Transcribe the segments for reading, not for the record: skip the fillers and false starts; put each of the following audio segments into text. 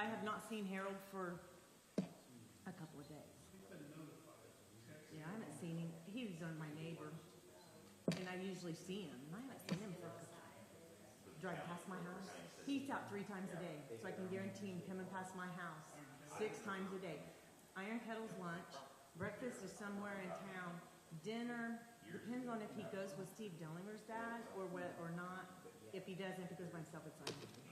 I have not seen Harold for a couple of days. Yeah, I haven't seen him. He was on my neighbor, and I usually see him. I haven't seen him for a couple of days. Drive past my house. He eats out 3 times a day, so I can guarantee him coming past my house 6 times a day. Iron Kettle's lunch. Breakfast is somewhere in town. Dinner depends on if he goes with Steve Dillinger's dad or what or not. If he doesn't, if he goes by himself, it's on him.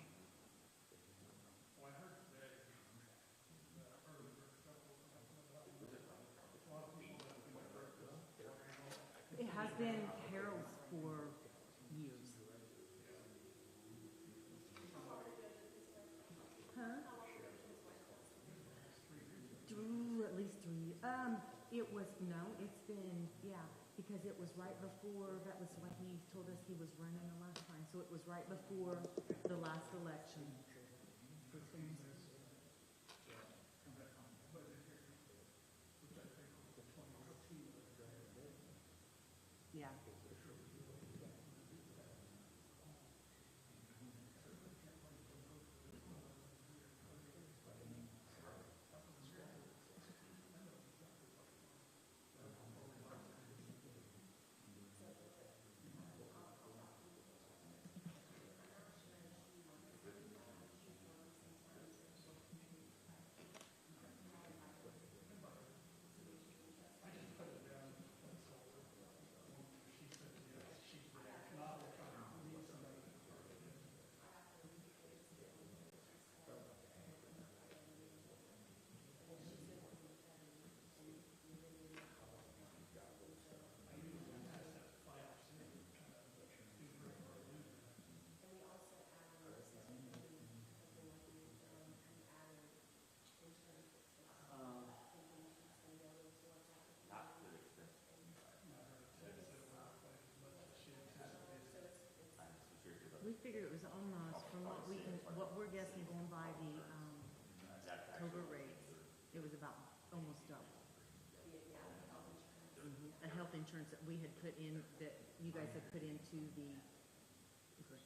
It has been Harold's for years. Huh? At least 3. It's been, yeah, because it was right before, that was when he told us he was running the last time. So it was right before the last election. Yeah. We figured it was almost, from what we're guessing going by the October rates, it was about almost double. The health insurance that we had put in, that you guys had put into the grant.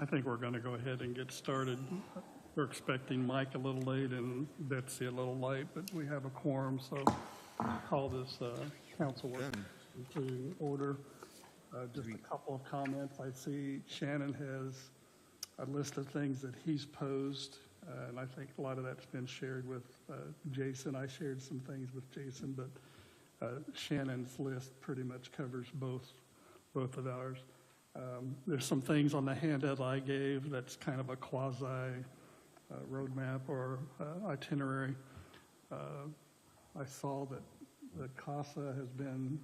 I think we're going to go ahead and get started. We're expecting Mike a little late and Betsy a little late, but we have a quorum, so I'll call this council work to order. Just a couple of comments. I see Shannon has a list of things that he's posed, and I think a lot of that's been shared with Jason. I shared some things with Jason, but Shannon's list pretty much covers both of ours. There's some things on the handout I gave that's kind of a quasi roadmap or itinerary. I saw that the CASA has been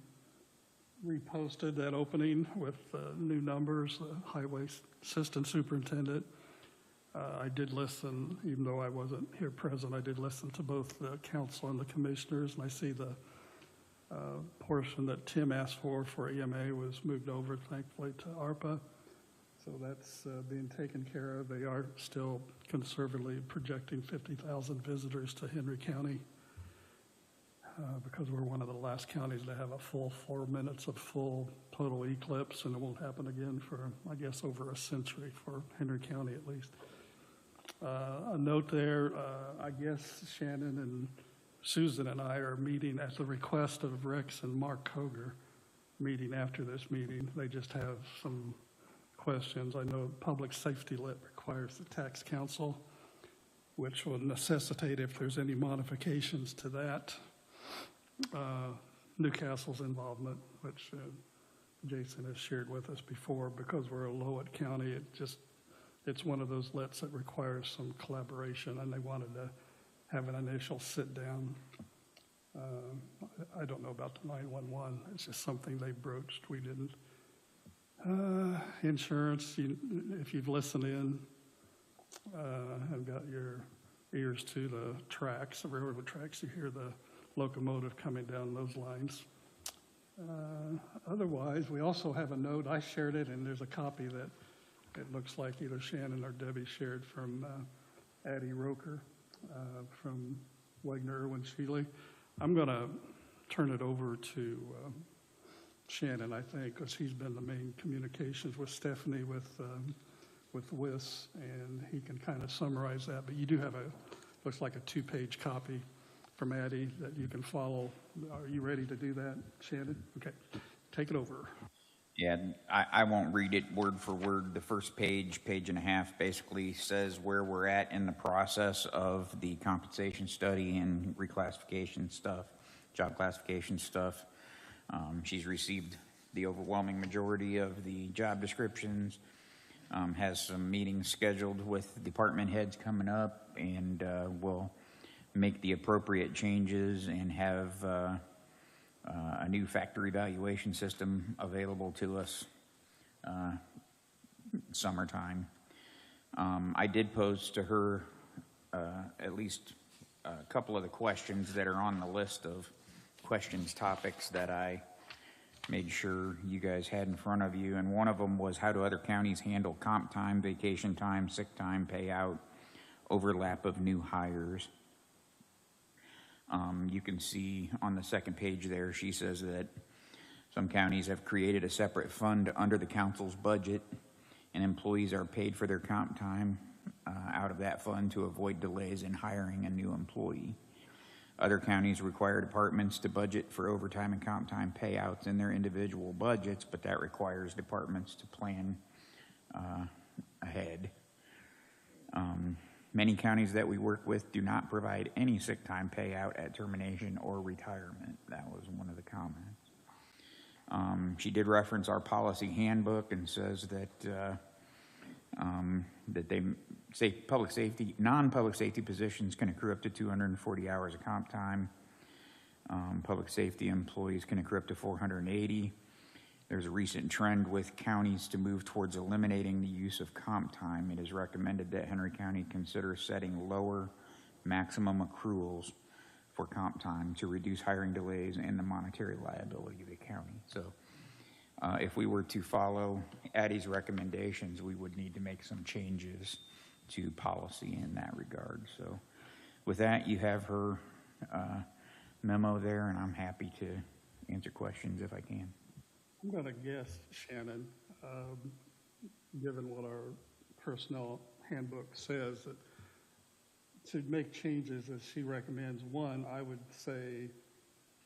reposted, that opening with new numbers, the highway assistant superintendent. I did listen, even though I wasn't here present, I did listen to both the council and the commissioners, and I see the portion that Tim asked for EMA was moved over, thankfully, to ARPA. So that's being taken care of. They are still conservatively projecting 50,000 visitors to Henry County because we're one of the last counties to have a full 4 minutes of full total eclipse, and it won't happen again for, I guess, over a century for Henry County at least. A note there, I guess Shannon and Susan and I are meeting at the request of Rex and Mark Koger, meeting after this meeting. They just have some questions. I know public safety lit requires the tax council, which will necessitate if there's any modifications to that. Newcastle's involvement, which Jason has shared with us before, because we're a Lowett County, it's one of those lets that requires some collaboration, and they wanted to have an initial sit down. I don't know about the 911. It's just something they broached. We didn't. Insurance, if you've listened in, and got your ears to the tracks, the railroad tracks, you hear the locomotive coming down those lines. Otherwise, we also have a note. I shared it, and there's a copy that it looks like either Shannon or Debbie shared from Addie Roker from Wagner Irwin Shealy. I'm going to turn it over to Shannon, I think, because he's been the main communications with Stephanie, with WIS, and he can kind of summarize that. But you do have looks like a 2-page copy from Addie that you can follow. Are you ready to do that, Shannon? Okay, take it over. Yeah, I won't read it word for word. The first page, page and a half, basically says where we're at in the process of the compensation study and reclassification stuff, job classification stuff. She's received the overwhelming majority of the job descriptions, has some meetings scheduled with department heads coming up, and will make the appropriate changes and have a new factory evaluation system available to us summertime. I did pose to her at least a couple of the questions that are on the list of questions topics that I made sure you guys had in front of you, and one of them was, how do other counties handle comp time, vacation time, sick time, payout, overlap of new hires? You can see on the second page there, she says that some counties have created a separate fund under the council's budget, and employees are paid for their comp time out of that fund to avoid delays in hiring a new employee. Other counties require departments to budget for overtime and comp time payouts in their individual budgets, but that requires departments to plan ahead. Many counties that we work with do not provide any sick time payout at termination or retirement. That was one of the comments. She did reference our policy handbook and says that they say public safety, non-public safety positions can accrue up to 240 hours of comp time. Public safety employees can accrue up to 480. There's a recent trend with counties to move towards eliminating the use of comp time. It is recommended that Henry County consider setting lower maximum accruals for comp time to reduce hiring delays and the monetary liability of the county. So if we were to follow Addie's recommendations, we would need to make some changes to policy in that regard. So with that, you have her memo there, and I'm happy to answer questions if I can. I'm going to guess, Shannon, given what our personnel handbook says, that to make changes as she recommends, one, I would say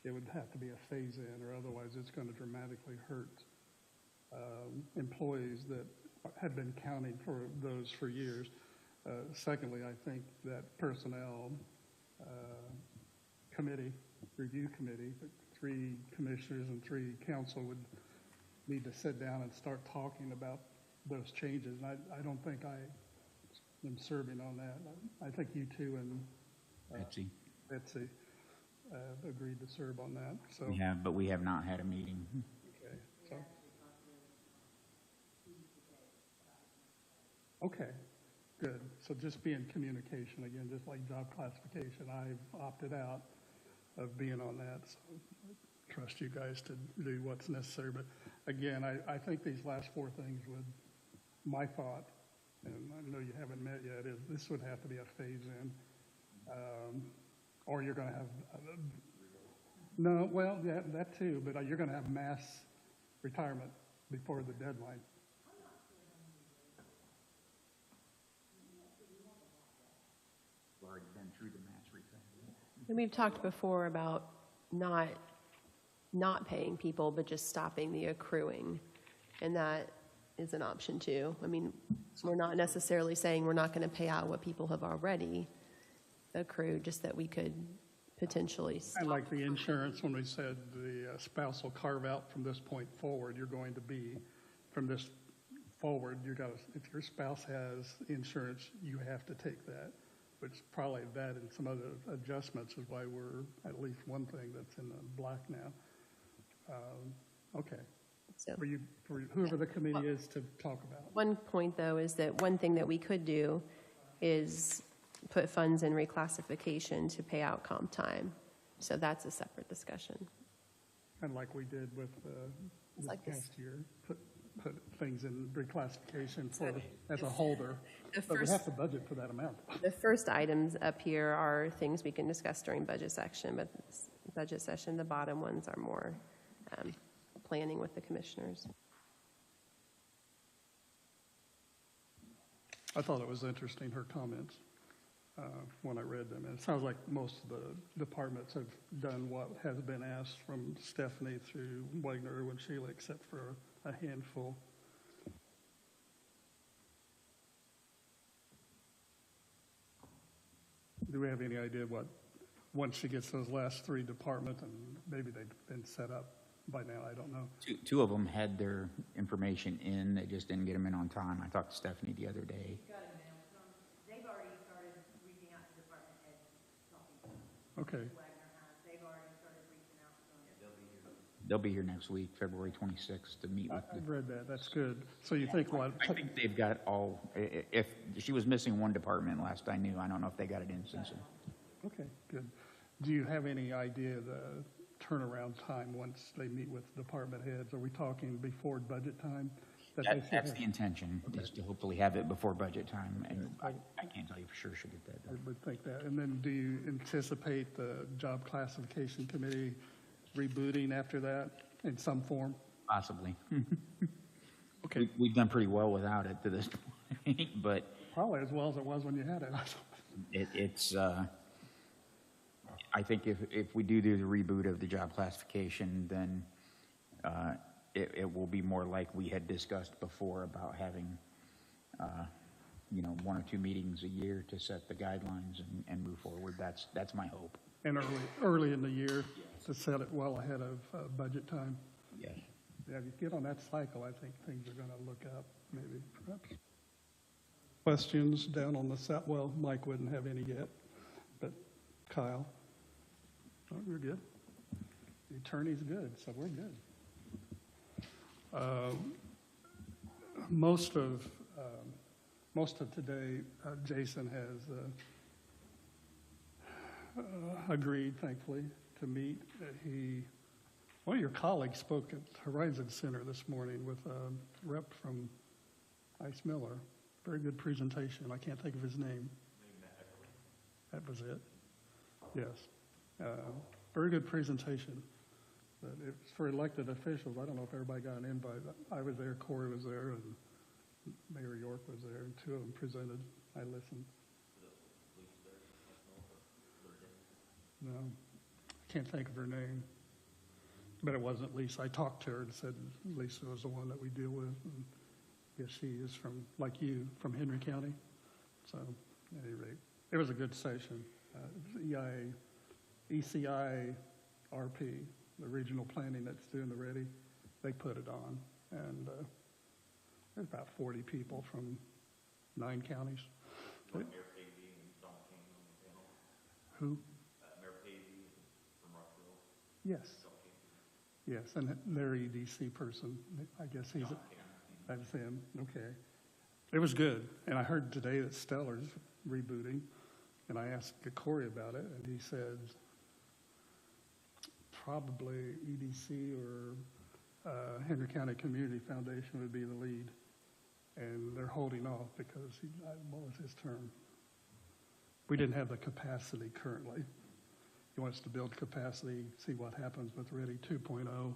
it would have to be a phase-in, or otherwise it's going to dramatically hurt employees that have been counting for those for years. Secondly, I think that personnel committee, review committee, 3 commissioners and 3 council would need to sit down and start talking about those changes. And I don't think I am serving on that. I think you two and Betsy agreed to serve on that. So we have, but we have not had a meeting. Okay. So okay. Good. So just be in communication again, just like job classification. I've opted out of being on that. So I trust you guys to do what's necessary. But again, I think these last 4 things would, my thought, and I know you haven't met yet, is this would have to be a phase in. Or you're going to have No, well, yeah, that too, but you're gonna have mass retirement before the deadline. We've already been through the mass retirement. And we've talked before about not paying people, but just stopping the accruing. And that is an option too. I mean, we're not necessarily saying we're not going to pay out what people have already accrued, just that we could potentially I stop. like the insurance when we said the spouse will carve out from this point forward, you're going to be, from this forward, you got to, if your spouse has insurance, you have to take that, which probably that and some other adjustments is why we're at least one thing that's in the black now. Okay. So For whoever the committee is to talk about. one point though is that one thing that we could do is put funds in reclassification to pay out comp time. So that's a separate discussion. And like we did with this like this. past year, put things in reclassification for, So as a holder. the But we first- have to budget for that amount. The first items up here are things we can discuss during budget section, but budget session, the bottom ones are more planning with the commissioners. I thought it was interesting, her comments, when I read them. And it sounds like most of the departments have done what has been asked from Stephanie through Wagner, Irwin, Sheila, except for a handful. Do we have any idea what, once she gets those last three departments, and maybe they've been set up by now, I don't know. Two of them had their information in, they just didn't get them in on time. I talked to Stephanie the other day. They've already started reaching out to department heads, talking to them. Okay, Wagner has, they've already started reaching out to them. They'll be here next week, February 26th, to meet with I've read that, that's good. So you think what? I think they've got all, if she was missing one department last I knew, I don't know if they got it in since then. Okay, good. Do you have any idea the turnaround time once they meet with department heads? Are we talking before budget time? That they should That's have- the intention, is to hopefully have it before budget time, and I can't tell you for sure she'll get that I done. would think that. And then do you anticipate the job classification committee rebooting after that in some form? Possibly. Okay, We've done pretty well without it to this point, but probably as well as it was when you had it. it's, I think if we do the reboot of the job classification, then it will be more like we had discussed before about having, one or two meetings a year to set the guidelines and move forward. That's my hope. And early in the year to set it well ahead of budget time. Yes. Yeah, if you get on that cycle, I think things are going to look up, maybe, perhaps. Questions down on the set? Well, Mike wouldn't have any yet, but Kyle? Oh, you're good. The attorney's good, so we're good. Most of today, Jason has agreed, thankfully, to meet. One of your colleagues spoke at Horizon Center this morning with a rep from Ice Miller. Very good presentation. I can't think of his name. That was it? Yes. Very good presentation. But it's for elected officials. I don't know if everybody got an invite. I was there, Corey was there, and Mayor York was there, and two of them presented. I listened. No, I can't think of her name. But it wasn't Lisa. I talked to her and said Lisa was the one that we deal with. And I guess she is from, like you, from Henry County. So, at any rate, it was a good session. ECI RP, the regional planning that's doing the ready, they put it on. And there's about 40 people from 9 counties. Mayor Pavey and Don King on the panel. Who? Mayor Pavey from Rockville. Yes. Yes, and their EDC person, I guess that's him, okay. It was good, and I heard today that Stellar's rebooting, and I asked Corey about it, and he said probably EDC or Henry County Community Foundation would be the lead, and they're holding off because, what was his term? We didn't have the capacity currently. he wants to build capacity, see what happens with Ready 2.0,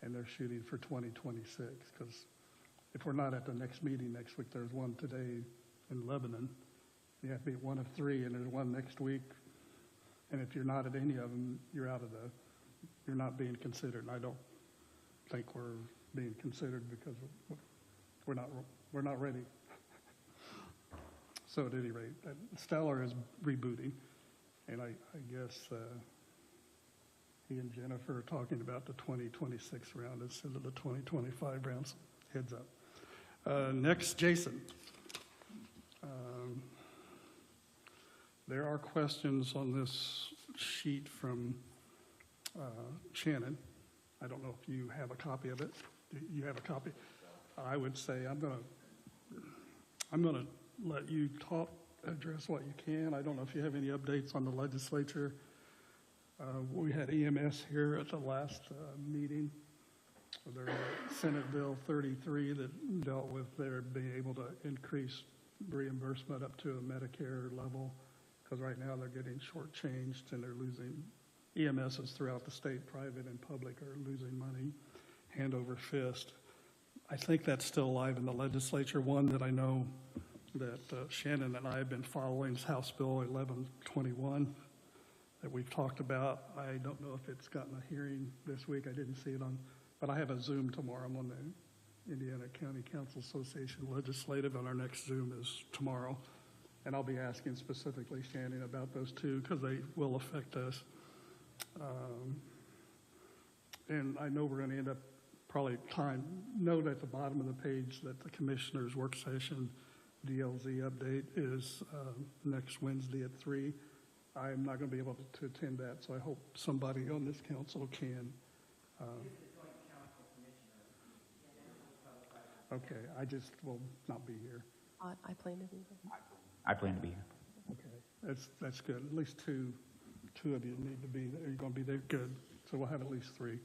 and they're shooting for 2026. Because if we're not at the next meeting next week, there's one today in Lebanon. You have to be one of three, and there's one next week. And if you're not at any of them, you're not being considered. And I don't think we're being considered because we're not ready. So at any rate, Stellar is rebooting, and I guess he and Jennifer are talking about the 2026 round instead of the 2025 rounds. Heads up. Next, Jason. There are questions on this sheet from Shannon. I don't know if you have a copy of it. Do you have a copy? I would say I'm gonna let you address what you can. I don't know if you have any updates on the legislature. We had EMS here at the last meeting. There was Senate Bill 33 that dealt with their being able to increase reimbursement up to a Medicare level, because right now they're getting shortchanged and they're losing. EMSs throughout the state, private and public, are losing money hand over fist. I think that's still alive in the legislature. One that I know that Shannon and I have been following is House Bill 1121 that we've talked about. I don't know if it's gotten a hearing this week. I didn't see it on, but I have a Zoom tomorrow. I'm on the Indiana County Council Association Legislative, and our next Zoom is tomorrow. And I'll be asking specifically Shannon about those two because they will affect us. And I know we're going to end up probably note at the bottom of the page that the commissioner's work session DLZ update is next Wednesday at 3. I'm not going to be able to attend that, so I hope somebody on this council can. Okay, I just will not be here. I plan to be there. I plan to be here. Okay, that's good. At least two of you need to be there. You're going to be there. Good. So we'll have at least 3.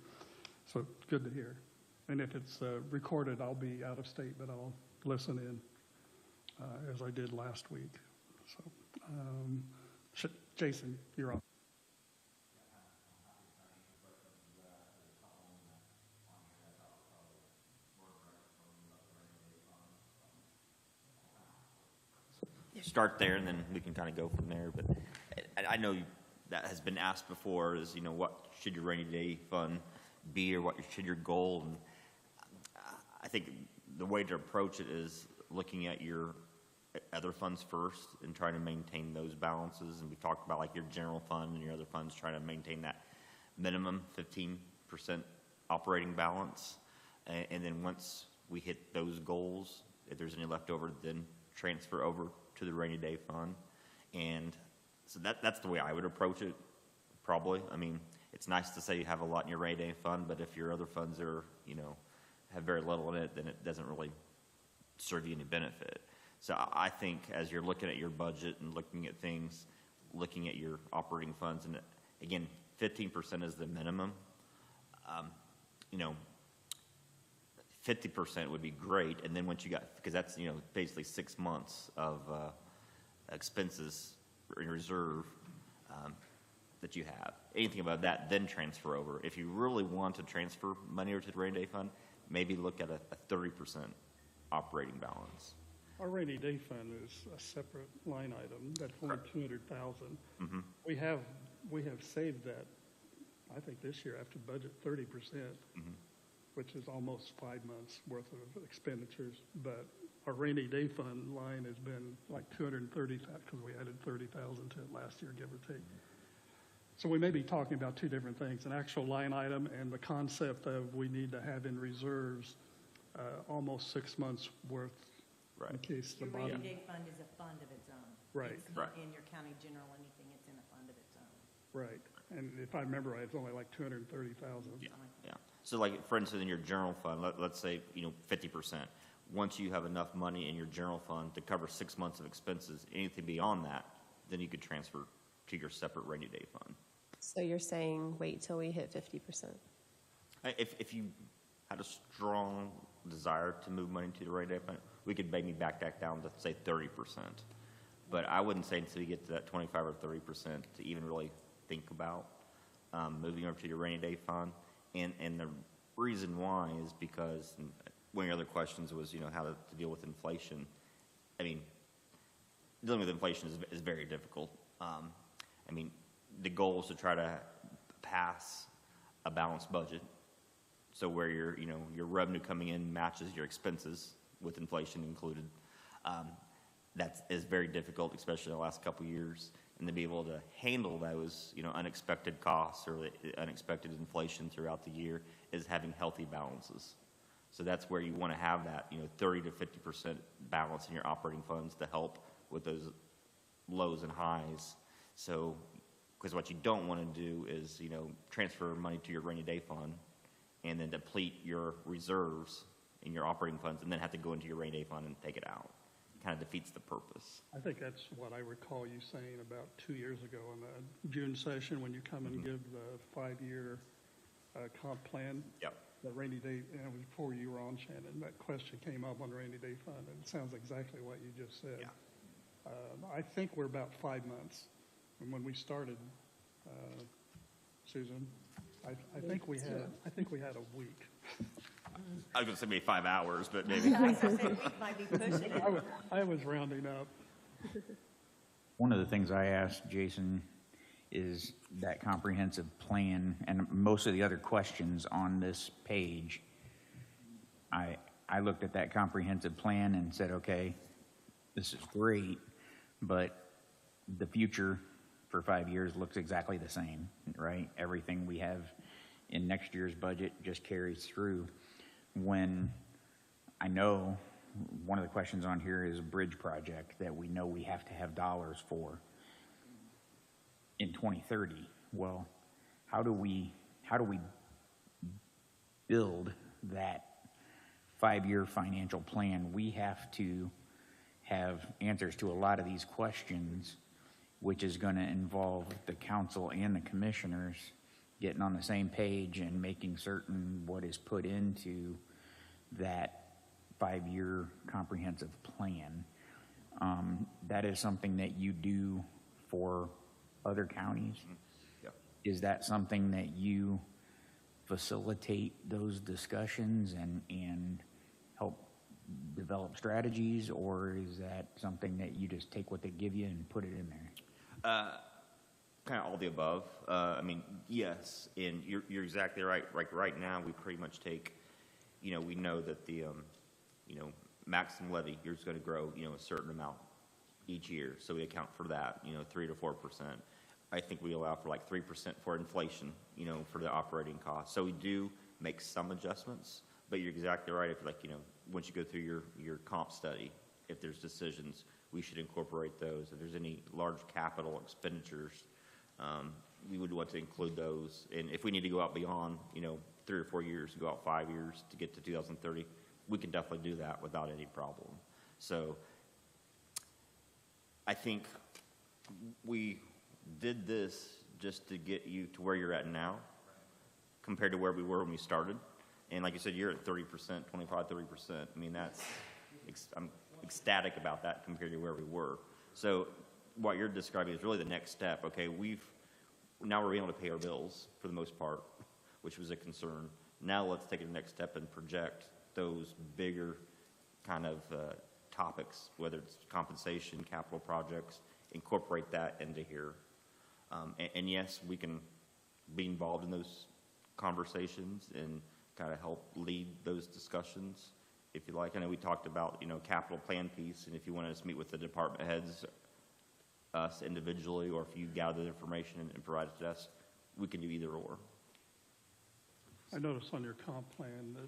So good to hear. And if it's recorded, I'll be out of state, but I'll listen in as I did last week. So, Jason, you're on. Start there, and then we can kind of go from there. But I know that has been asked before, is, you know, what should your rainy day fund be, or what should your goal? And I think the way to approach it is looking at your other funds first and trying to maintain those balances. And we talked about like your general fund and your other funds, trying to maintain that minimum 15% operating balance. And then once we hit those goals, if there's any left over, then transfer over to the rainy day fund. And so that's the way I would approach it, probably. I mean, it's nice to say you have a lot in your rainy day fund, but if your other funds are, you know, have very little in it, then it doesn't really serve you any benefit. So I think as you're looking at your budget and looking at things, looking at your operating funds, and again, 15% is the minimum. You know, 50% would be great, and then once you got, because that's, you know, basically 6 months of expenses in reserve that you have. Anything above that, then transfer over. If you really want to transfer money over to the rainy day fund, maybe look at a 30% operating balance. Our rainy day fund is a separate line item. That's only $200,000. Mm-hmm. We have saved that, I think this year after budget, 30%, which is almost 5 months worth of expenditures. But our rainy day fund line has been like 230,000 because we added 30,000 to it last year, give or take. So we may be talking about two different things: an actual line item and the concept of we need to have in reserves almost 6 months worth. Right. In case the Your bottom. rainy day fund is a fund of its own. Right. It's not in your county general anything, it's in a fund of its own. Right. And if I remember right, it's only like 230,000. Yeah. So like, for instance, in your general fund, let's say, you know, 50%. Once you have enough money in your general fund to cover 6 months of expenses, anything beyond that, then you could transfer to your separate rainy day fund. So you're saying wait till we hit 50%? If you had a strong desire to move money to the rainy day fund, we could maybe back that down to say 30%. But I wouldn't say until you get to that 25 or 30% to even really think about moving over to your rainy day fund. And the reason why is because one of your other questions was, how to deal with inflation. I mean, dealing with inflation is very difficult. I mean, the goal is to try to pass a balanced budget. So where your revenue coming in matches your expenses with inflation included. That is very difficult, especially in the last couple of years. And to be able to handle those, unexpected costs or unexpected inflation throughout the year is having healthy balances. So that's where you want to have that, 30 to 50% balance in your operating funds to help with those lows and highs. So, because what you don't want to do is, transfer money to your rainy day fund and then deplete your reserves in your operating funds and then have to go into your rainy day fund and take it out. It kind of defeats the purpose. I think that's what I recall you saying about 2 years ago in the June session when you come and give the 5-year comp plan. Yep. The rainy day, and it was before you were on, Shannon, that question came up on the rainy day fund, and it sounds exactly what you just said. Yeah. I think we're about 5 months from when we started, Susan. I think we had a week. I was going to say maybe 5 hours, but maybe. I was gonna say, Nick might be pushing it. I was rounding up. One of the things I asked Jason is that comprehensive plan, and most of the other questions on this page, I looked at that comprehensive plan and said, okay, this is great, but the future for 5 years looks exactly the same, right? Everything we have in next year's budget just carries through. When I know one of the questions on here is a bridge project that we know we have to have dollars for in 2030. Well, how do we build that 5-year financial plan? We have to have answers to a lot of these questions, which is going to involve the council and the commissioners getting on the same page and making certain what is put into that 5-year comprehensive plan. That is something that you do for other counties. Yep. Is that something that you facilitate those discussions and help develop strategies, or is that something that you just take what they give you and put it in there? Kind of all the above. I mean, yes, and you're exactly right. Like right now, we pretty much take, we know that the, maximum levy is going to grow, a certain amount each year. So we account for that, 3 to 4%. I think we allow for like 3% for inflation, for the operating costs. So we do make some adjustments, but you're exactly right. If once you go through your comp study, if there's decisions, we should incorporate those. If there's any large capital expenditures, we would want to include those. And if we need to go out beyond, 3 or 4 years, go out 5 years to get to 2030, we can definitely do that without any problem. So I think we did this just to get you to where you're at now compared to where we were when we started. And like you said, you're at 30%, 25, 30%. I mean, I'm ecstatic about that compared to where we were. So what you're describing is really the next step. Okay, now we're able to pay our bills for the most part, which was a concern. Now let's take the next step and project those bigger kind of topics, whether it's compensation, capital projects, incorporate that into here. And yes, we can be involved in those conversations and kind of help lead those discussions, if you like. I know we talked about, capital plan piece, and if you want us to meet with the department heads, us individually, or if you gather the information and provide it to us, we can do either or. I noticed on your comp plan that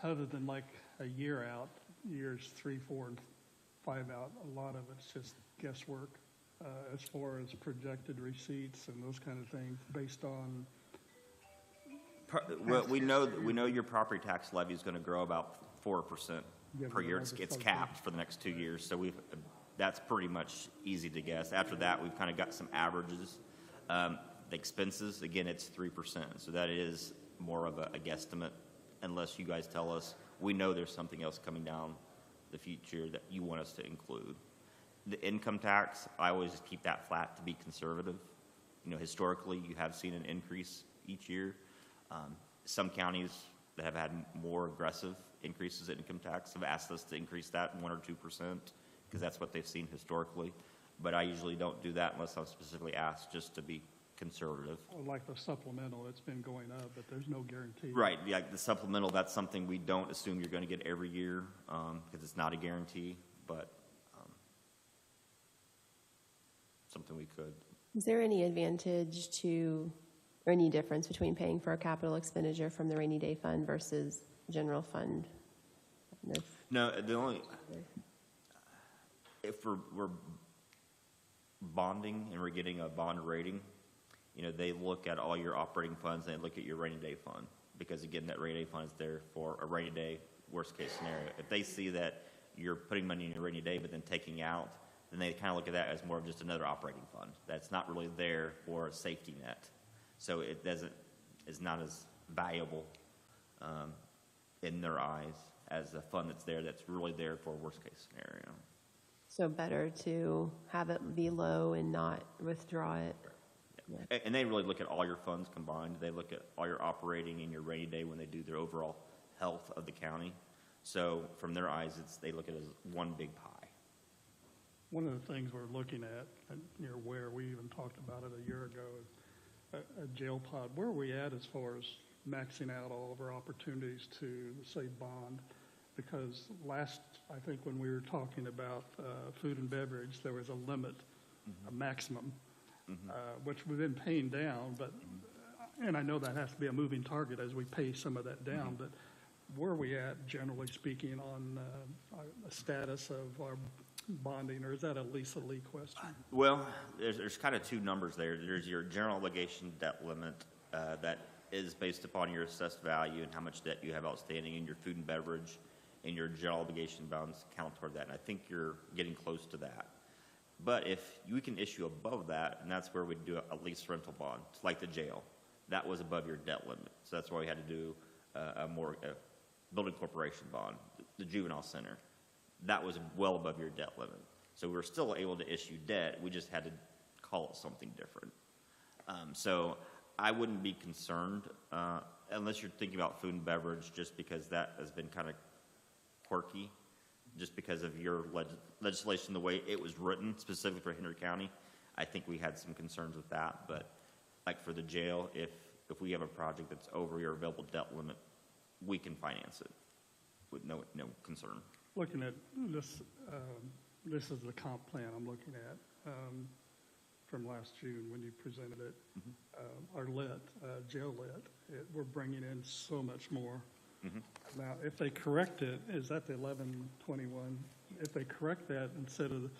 other than like a year out, years 3, 4, and 5 out, a lot of it's just guesswork as far as projected receipts and those kind of things based on. Well, we know your property tax levy is going to grow about 4% per year. It's capped for the next 2 years, so that's pretty much easy to guess. After that, we've kind of got some averages. The expenses, again, it's 3%, so that is more of a guesstimate, unless you guys tell us we know there's something else coming down the future that you want us to include. The income tax, I always just keep that flat to be conservative. historically, you have seen an increase each year. Some counties that have had more aggressive increases in income tax have asked us to increase that 1 or 2%, because that's what they've seen historically. But I usually don't do that unless I'm specifically asked, just to be conservative. Like the supplemental, it's been going up, but there's no guarantee. Right, yeah, the supplemental, that's something we don't assume you're going to get every year, because it's not a guarantee, but something we could. Is there any advantage to, or any difference between paying for a capital expenditure from the rainy day fund versus general fund? No, the only, if we're bonding and we're getting a bond rating, they look at all your operating funds and they look at your rainy day fund. Because again, that rainy day fund is there for a rainy day, worst case scenario. If they see that you're putting money in your rainy day but then taking out, then they kind of look at that as more of just another operating fund. That's not really there for a safety net. So it is not as valuable in their eyes as a fund that's there, that's really there for a worst case scenario. So better to have it be low and not withdraw it. Yeah. And they really look at all your funds combined. They look at all your operating and your rainy day when they do their overall health of the county. So from their eyes, they look at it as one big pie. One of the things we're looking at, and you're aware, we even talked about it a year ago, is a jail pod. Where are we at as far as maxing out all of our opportunities to, say, bond? Because I think when we were talking about food and beverage, there was a limit, a maximum, which we've been paying down, but, and I know that has to be a moving target as we pay some of that down, but where are we at, generally speaking, on the status of our bonding, or is that a Lisa Lee question? Well, there's kind of two numbers there. There's your general obligation debt limit that is based upon your assessed value and how much debt you have outstanding, and your food and beverage and your general obligation bonds count toward that. And I think you're getting close to that. But if you can issue above that, and that's where we do a lease rental bond, it's like the jail. That was above your debt limit. So that's why we had to do a building corporation bond, the juvenile center. That was well above your debt limit. So we were still able to issue debt. We just had to call it something different. So I wouldn't be concerned unless you're thinking about food and beverage, just because that has been kind of quirky, just because of your legislation, the way it was written specifically for Henry County. I think we had some concerns with that. But like for the jail, if we have a project that's over your available debt limit, we can finance it with no concern. Looking at this, this is the comp plan I'm looking at from last June when you presented it. Our jail lit, we're bringing in so much more. Now, if they correct it, is that the 1121? If they correct that instead of,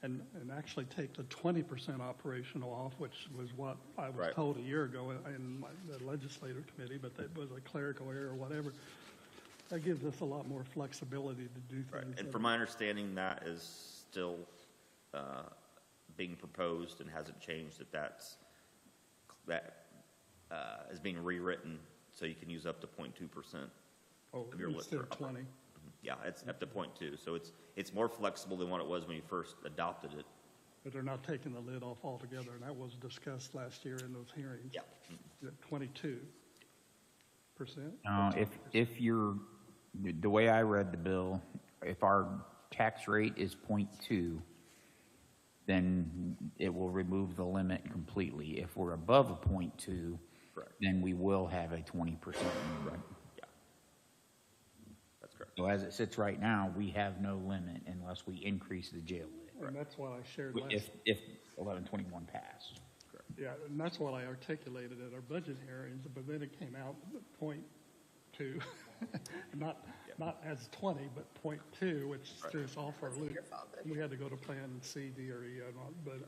and actually take the 20% operational off, which was what I was told a year ago in the legislative committee, but that was a clerical error or whatever. That gives us a lot more flexibility to do things. Right. And from my understanding, that is still being proposed and hasn't changed. That is being rewritten so you can use up to 0.2% of your instead of 20. Yeah, it's up to 0.2. So it's more flexible than what it was when you first adopted it. But they're not taking the lid off altogether, and that was discussed last year in those hearings. Yeah. 22%. If you're, the way I read the bill, if our tax rate is 0.2, then it will remove the limit completely. If we're above a 0.2, then we will have a 20% limit. Yeah. That's correct. So as it sits right now, we have no limit unless we increase the jail limit. And that's what I shared last. If 1121 passed. Yeah, and that's what I articulated at our budget hearings, but then it came out at 0.2, not as 20, but 0.2, which threw us off our loop. We had to go to Plan C, D, or E, but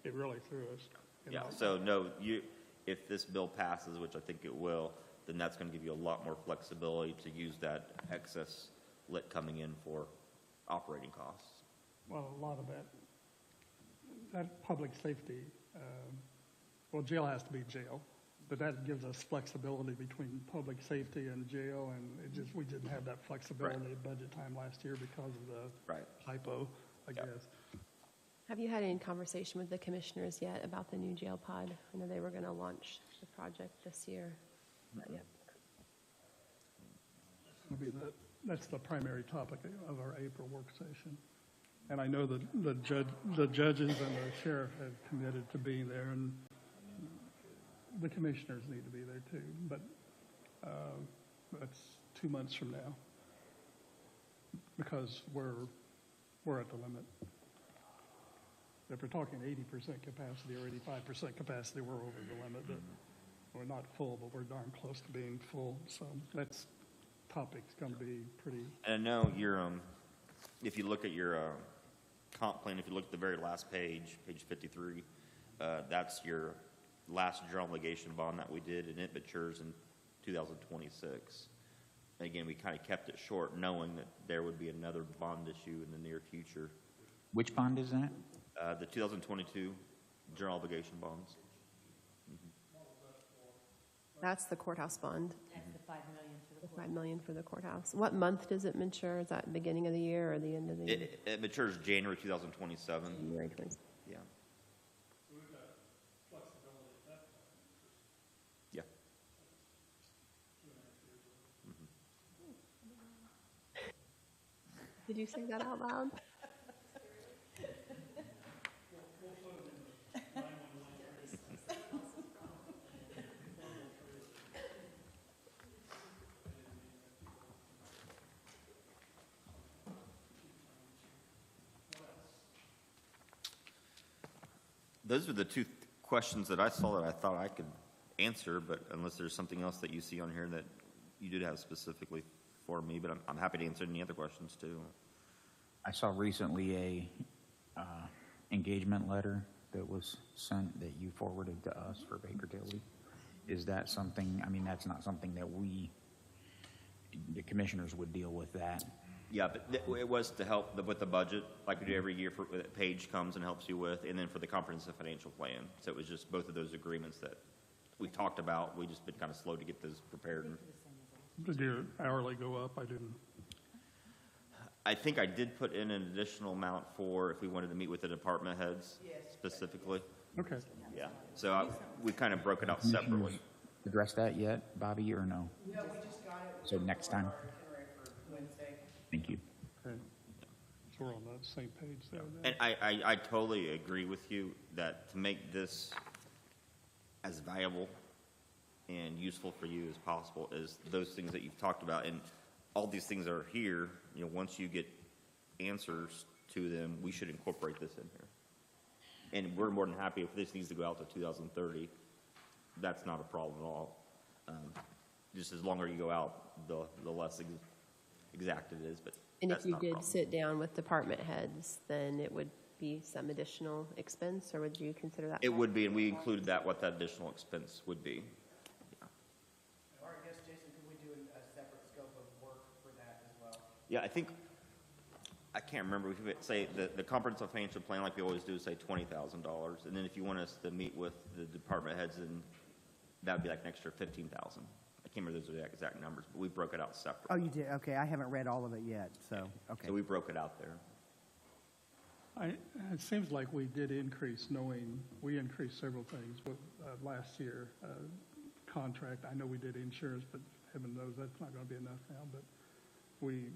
it really threw us. Yeah, so no, if this bill passes, which I think it will, then that's going to give you a lot more flexibility to use that excess lit coming in for operating costs. Well, a lot of that public safety, well, jail has to be jail, but that gives us flexibility between public safety and jail, and we didn't have that flexibility at budget time last year because of the typo, I guess. Have you had any conversation with the commissioners yet about the new jail pod? I know they were going to launch the project this year. Not yet. That's the primary topic of our April work session. And I know that the judges and the sheriff have committed to being there, and the commissioners need to be there too, but that's 2 months from now, because we're at the limit. If we're talking 80% capacity or 85% capacity, we're over the limit. But we're not full, but we're darn close to being full. So that's topic's going to be pretty. And I know your, if you look at your comp plan, if you look at the very last page, page 53, that's your last general obligation bond that we did, and it matures in 2026. And again, we kind of kept it short, knowing that there would be another bond issue in the near future. Which bond is that? The 2022 general obligation bonds. That's the courthouse bond, That's the 5 million for the the court. 5 million for the courthouse. What month does it mature? Is that beginning of the year or the end of the year? It matures January 2027. January 20. Yeah. Yeah. Did you say that out loud? Those are the two questions that I saw that I thought I could answer, but unless there's something else that you see on here that you did have specifically for me, but I'm happy to answer any other questions too. I saw recently a engagement letter that was sent that you forwarded to us for Baker Tilly. Is that something, I mean, that's not something that the commissioners would deal with that. Yeah, but it was to help with the budget, like we do every year. For that Paige comes and helps you with, and then for the comprehensive financial plan. So it was just both of those agreements that we talked about. We just been kind of slow to get those prepared. Did your hourly go up? I didn't. I think I did put in an additional amount for if we wanted to meet with the department heads specifically. Okay. Yeah. So we kind of broke it out separately. Addressed that yet, Bobby, or no? No, we just got it. So next time? Our itinerary for Wednesday. Thank you. Okay. So we're on the same page there then. And I totally agree with you that to make this as valuable and useful for you as possible is those things that you've talked about. And all these things are here, you know, once you get answers to them, we should incorporate this in here. And we're more than happy if this needs to go out to 2030. That's not a problem at all. Just as longer you go out, the less exact it is, but And if that's you not a did problem. sit down with department heads, then it would be some additional expense, or would you consider that? It would be, and we included that, what that additional expense would be. Or I guess, Jason, could we do a separate scope of work for that as well? Yeah, I think, I can't remember, we could say the comprehensive financial plan, like we always do, say $20,000. And then if you want us to meet with the department heads, then that would be like an extra 15,000. I can't remember those are the exact numbers, but we broke it out Oh, separately. you did? Okay, I haven't read all of it yet, so, okay. So we broke it out there. It seems like we did increase, we increased several things with last year. Contract, I know we did insurance, but heaven knows that's not going to be enough now, but we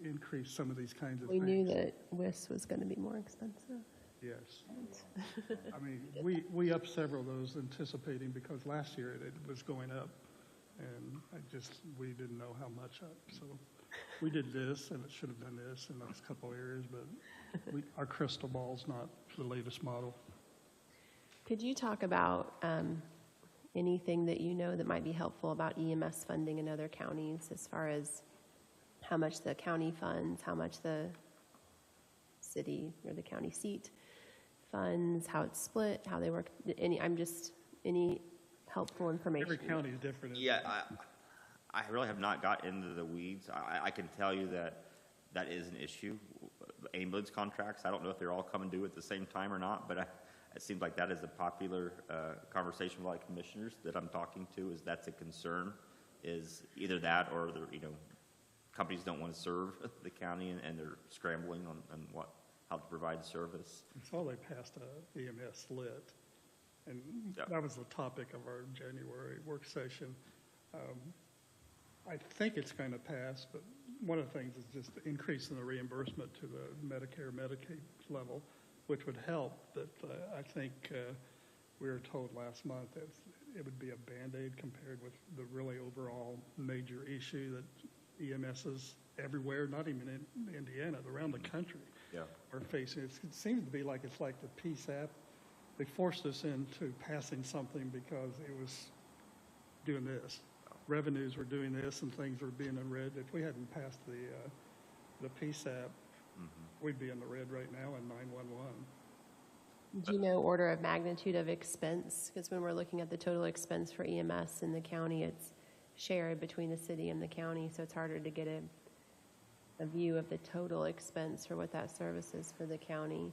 increased some of these kinds of We things. knew that WIS was going to be more expensive. Yes. I mean, we upped several of those anticipating, because last year it was going up, and we didn't know how much up. So we did this, and it should have done this in those couple areas, but our crystal ball's not the latest model. Could you talk about anything that you know that might be helpful about EMS funding in other counties, as far as how much the county funds, how much the city or the county seat funds, how it's split, how they work? Any helpful information? Every county is different. Yeah, I really have not got into the weeds. I can tell you that is an issue. Ambulance contracts, I don't know if they're all coming due at the same time or not, but it seems like that is a popular conversation with a lot of commissioners that I'm talking to, is that's a concern, is either that or companies don't want to serve the county and they're scrambling on how how to provide service. I saw they passed a EMS lit, and Yeah. that was the topic of our January work session. I think it's going to pass, but one of the things is just increasing the reimbursement to the Medicare, Medicaid level, which would help, but I think we were told last month that it would be a Band-Aid compared with the really overall major issue that EMSs everywhere, not even in Indiana, around the country, Yeah. are facing. It seems to be like it's like the PSAP. They forced us into passing something because it was doing this. Revenues were doing this and things were being in red. If we hadn't passed the PSAP, we'd be in the red right now in 911. Do you know order of magnitude of expense? Because when we're looking at the total expense for EMS in the county, it's shared between the city and the county, so it's harder to get a view of the total expense for what that service is for the county.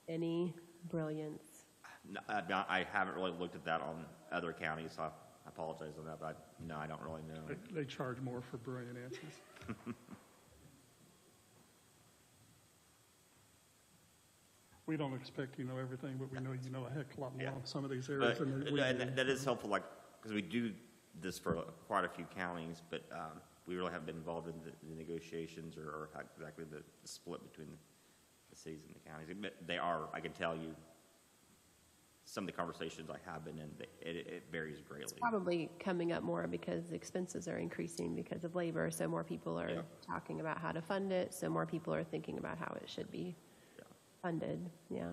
Any brilliance? No, I haven't really looked at that on other counties, so I apologize on that, but no, I don't really know. They charge more for brilliant answers. We don't expect you know everything, but we know you know a heck of a lot more Yeah. on some of these areas. But, than we and do. that is helpful, like, because we do this for quite a few counties, but we really haven't been involved in the negotiations or how exactly the split between the cities and the counties. But they are, I can tell you, some of the conversations I have been in, it varies greatly. Probably coming up more because expenses are increasing because of labor, so more people are Yeah. talking about how to fund it, so more people are thinking about how it should be Yeah. funded, yeah.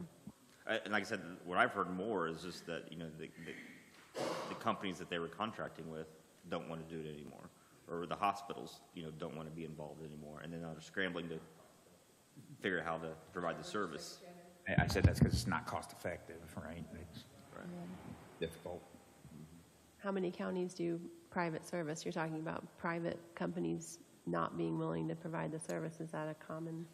And like I said, what I've heard more is just that, you know, the companies that they were contracting with don't want to do it anymore. Or the hospitals, you know, don't want to be involved anymore. And then they're scrambling to figure out how to provide the service. I said that's because it's not cost effective, right? It's difficult. How many counties do private service? You're talking about private companies not being willing to provide the service. Is that a common?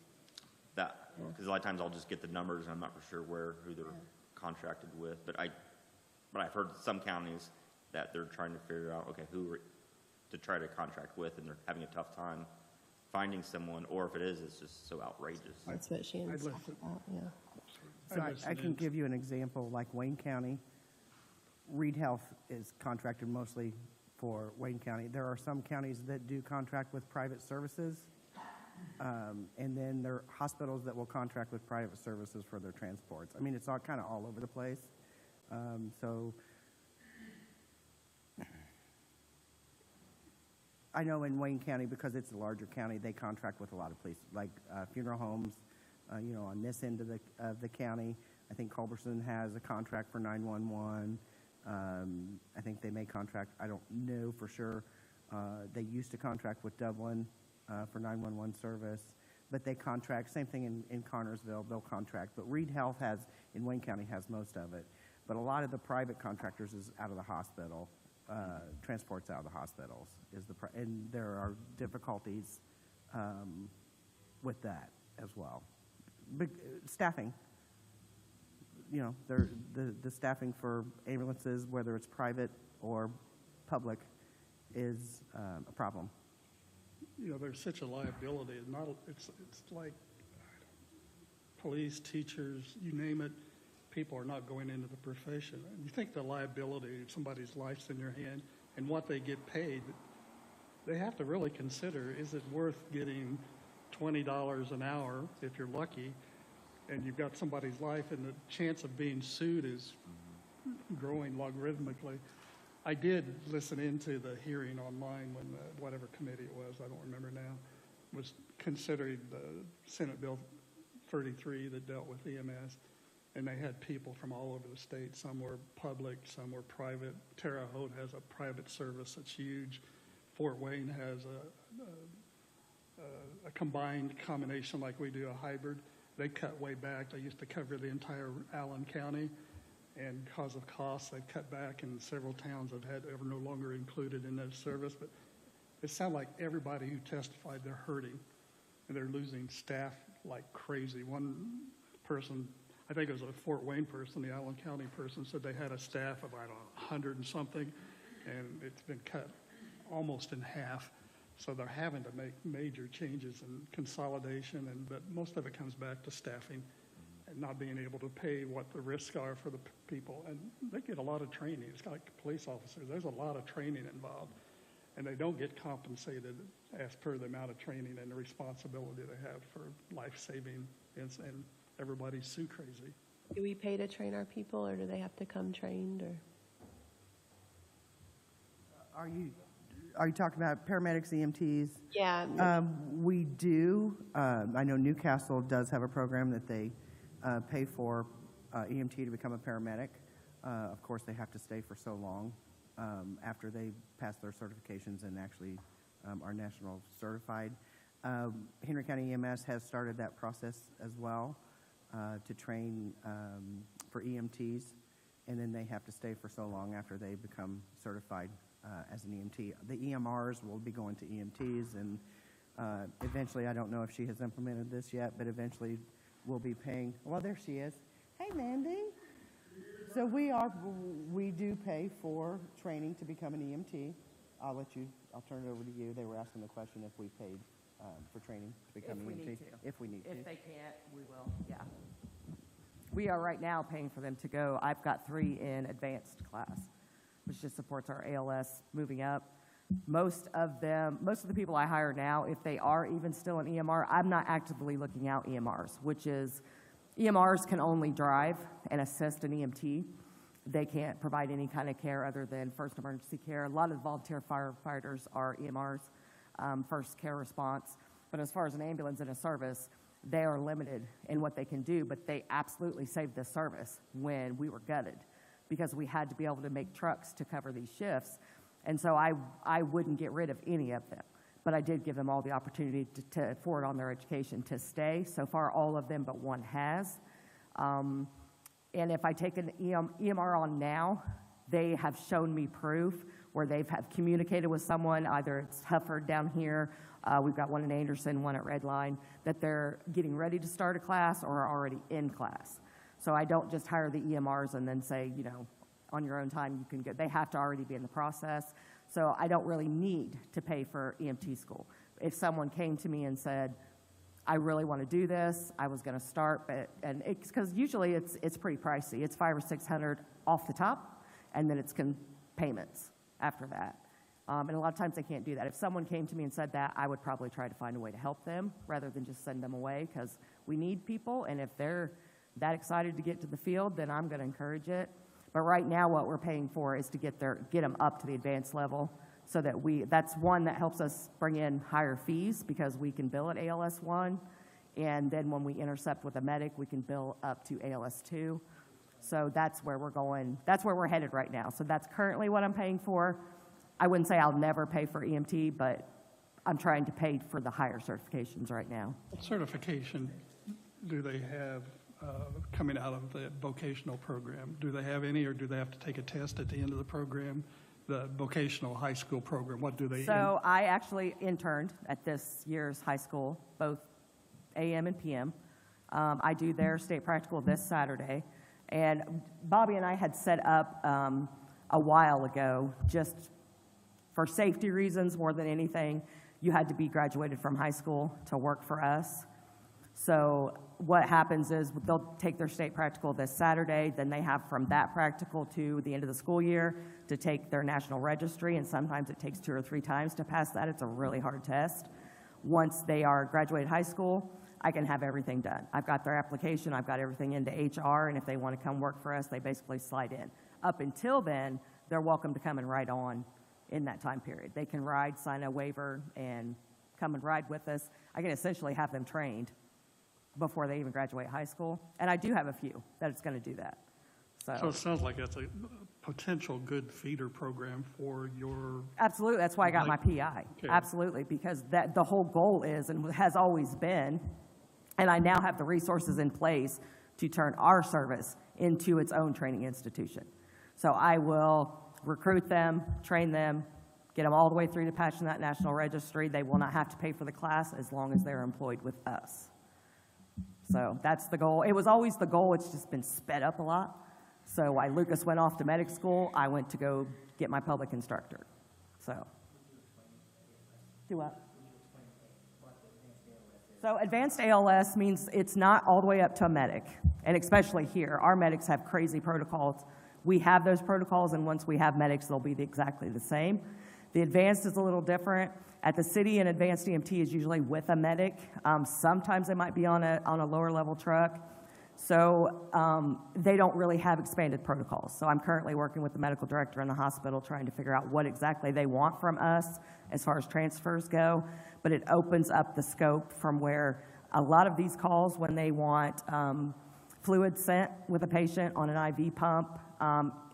That, because a lot of times I'll just get the numbers and I'm not for sure who they're contracted with. But I've heard some counties that they're trying to figure out, okay, who to try to contract with, and they're having a tough time finding someone, or if it is, it's just so outrageous. That's what Shannon's I'd talking about, yeah. So I listened can in. give you an example, like Wayne County. Reed Health is contracted mostly for Wayne County. There are some counties that do contract with private services. And then there are hospitals that will contract with private services for their transports. I mean, it's all kind of all over the place. So I know in Wayne County, because it's a larger county, they contract with a lot of police, like funeral homes, you know, on this end of the county. I think Culberson has a contract for 911. I think they may contract, I don't know for sure. They used to contract with Dublin for 911 service, but they contract, same thing in Connersville, they'll contract. But Reed Health has, in Wayne County, has most of it. But a lot of the private contractors is out of the hospital, transports out of the hospitals. And there are difficulties with that as well. But staffing, you know, the staffing for ambulances, whether it's private or public, is a problem. You know, there's such a liability. It's like police, teachers, you name it. People are not going into the profession. And you think the liability of somebody's life's in your hand and what they get paid, they have to really consider, is it worth getting $20 an hour if you're lucky and you've got somebody's life and the chance of being sued is growing logarithmically. I did listen into the hearing online when whatever committee it was, I don't remember now, was considering the Senate Bill 33 that dealt with EMS. And they had people from all over the state. Some were public, some were private. Terre Haute has a private service that's huge. Fort Wayne has a combined combination like we do, a hybrid. They cut way back. They used to cover the entire Allen County. And because of costs, they've cut back, and several towns are no longer included in that service. But it sounds like everybody who testified, they're hurting, and they're losing staff like crazy. One person, I think it was a Fort Wayne person, the Allen County person, said they had a staff of, I don't know, 100 and something, and it's been cut almost in half. So they're having to make major changes in consolidation, but most of it comes back to staffing and not being able to pay what the risks are for the people. And they get a lot of training. It's like police officers. There's a lot of training involved. And they don't get compensated as per the amount of training and the responsibility they have for life-saving, and everybody's so crazy. Do we pay to train our people, or do they have to come trained, or? Are you talking about paramedics, EMTs? Yeah. We do. I know Newcastle does have a program that they pay for EMT to become a paramedic. Of course, they have to stay for so long after they pass their certifications and actually are national certified. Henry County EMS has started that process as well to train for EMTs, and then they have to stay for so long after they become certified as an EMT. The EMRs will be going to EMTs, and eventually, I don't know if she has implemented this yet, but eventually we'll be paying. Well, there she is. Hey, Mandy. So we do pay for training to become an EMT. I'll turn it over to you. They were asking the question if we paid for training to become If an we EMT. need to. If we need to. If they can't, we will, yeah. We are right now paying for them to go. I've got 3 in advanced class, which just supports our ALS moving up. Most of the people I hire now, if they are even still in EMR, I'm not actively looking out EMRs, which is EMRs can only drive and assist an EMT. They can't provide any kind of care other than first emergency care. A lot of the volunteer firefighters are EMRs, first care response. But as far as an ambulance and a service, they are limited in what they can do, but they absolutely saved this service when we were gutted because we had to be able to make trucks to cover these shifts. And so I wouldn't get rid of any of them, but I did give them all the opportunity to forward on their education to stay. So far, all of them but one has. And if I take an EMR on now, they have shown me proof where they've have communicated with someone, either it's Hufford down here, we've got one in Anderson, one at Redline, that they're getting ready to start a class or are already in class. So I don't just hire the EMRs and then say, on your own time you can go. They have to already be in the process. So I don't really need to pay for EMT school. If someone came to me and said, I really want to do this, I was going to start, and it's because usually it's pretty pricey. It's $500 or $600 off the top, and then it's payments after that. And a lot of times they can't do that. If someone came to me and said that, I would probably try to find a way to help them rather than just send them away, because we need people, and if they're that excited to get to the field, then I'm going to encourage it. But right now what we're paying for is to get them up to the advanced level, so that that's one that helps us bring in higher fees because we can bill at ALS 1, and then when we intercept with a medic, we can bill up to ALS 2. So that's where we're going. That's where we're headed right now. So that's currently what I'm paying for. I wouldn't say I'll never pay for EMT, but I'm trying to pay for the higher certifications right now. What certification do they have coming out of the vocational program? Do they have any, or do they have to take a test at the end of the program? The vocational high school program, what do they? So I actually interned at this year's high school, both AM and PM. I do their state practical this Saturday. And Bobby and I had set up a while ago, just for safety reasons more than anything, you had to be graduated from high school to work for us. So what happens is they'll take their state practical this Saturday, then they have from that practical to the end of the school year to take their national registry, and sometimes it takes 2 or 3 times to pass that. It's a really hard test. Once they are graduated high school, I can have everything done. I've got their application, I've got everything into HR, and if they want to come work for us, they basically slide in. Up until then, they're welcome to come and ride on in that time period. They can ride, sign a waiver, and come and ride with us. I can essentially have them trained before they even graduate high school. And I do have a few that it's going to do that. So it sounds like that's a potential good feeder program for your... Absolutely. That's why I got my PI. Okay. Absolutely. Because the whole goal is and has always been, and I now have the resources in place to turn our service into its own training institution. So I will recruit them, train them, get them all the way through to passing that national registry. They will not have to pay for the class as long as they're employed with us. So that's the goal. It was always the goal. It's just been sped up a lot. So while Lucas went off to medic school, I went to go get my public instructor. So Do what? So advanced ALS means it's not all the way up to a medic, and especially here, our medics have crazy protocols. We have those protocols, and once we have medics, they'll be exactly the same. The advanced is a little different. At the city, an advanced EMT is usually with a medic. Sometimes they might be on a lower level truck. So they don't really have expanded protocols. So I'm currently working with the medical director in the hospital trying to figure out what exactly they want from us as far as transfers go. But it opens up the scope from where a lot of these calls, when they want fluid sent with a patient on an IV pump,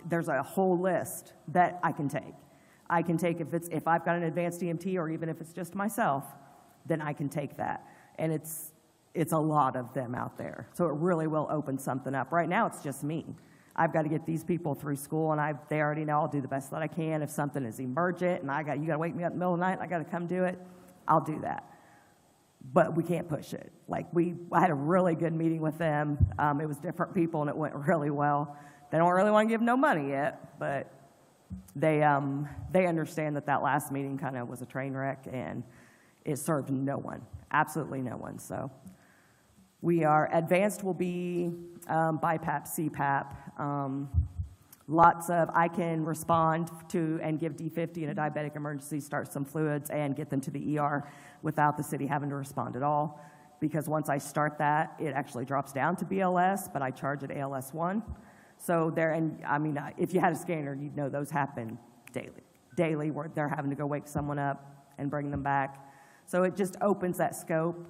there's a whole list that I can take. I can take if I've got an advanced EMT, or even if it's just myself, then I can take that. And it's a lot of them out there. So it really will open something up. Right now, it's just me. I've got to get these people through school, and they already know I'll do the best that I can. If something is emergent and you got to wake me up in the middle of the night and I got to come do it, I'll do that. But we can't push it. Like I had a really good meeting with them. It was different people, and it went really well. They don't really want to give no money yet, but they understand that last meeting kind of was a train wreck, and it served no one, absolutely no one. So advanced will be BiPAP, CPAP. I can respond to and give D50 in a diabetic emergency, start some fluids, and get them to the ER without the city having to respond at all. Because once I start that, it actually drops down to BLS, but I charge it ALS1. So if you had a scanner, you'd know those happen daily, where they're having to go wake someone up and bring them back. So it just opens that scope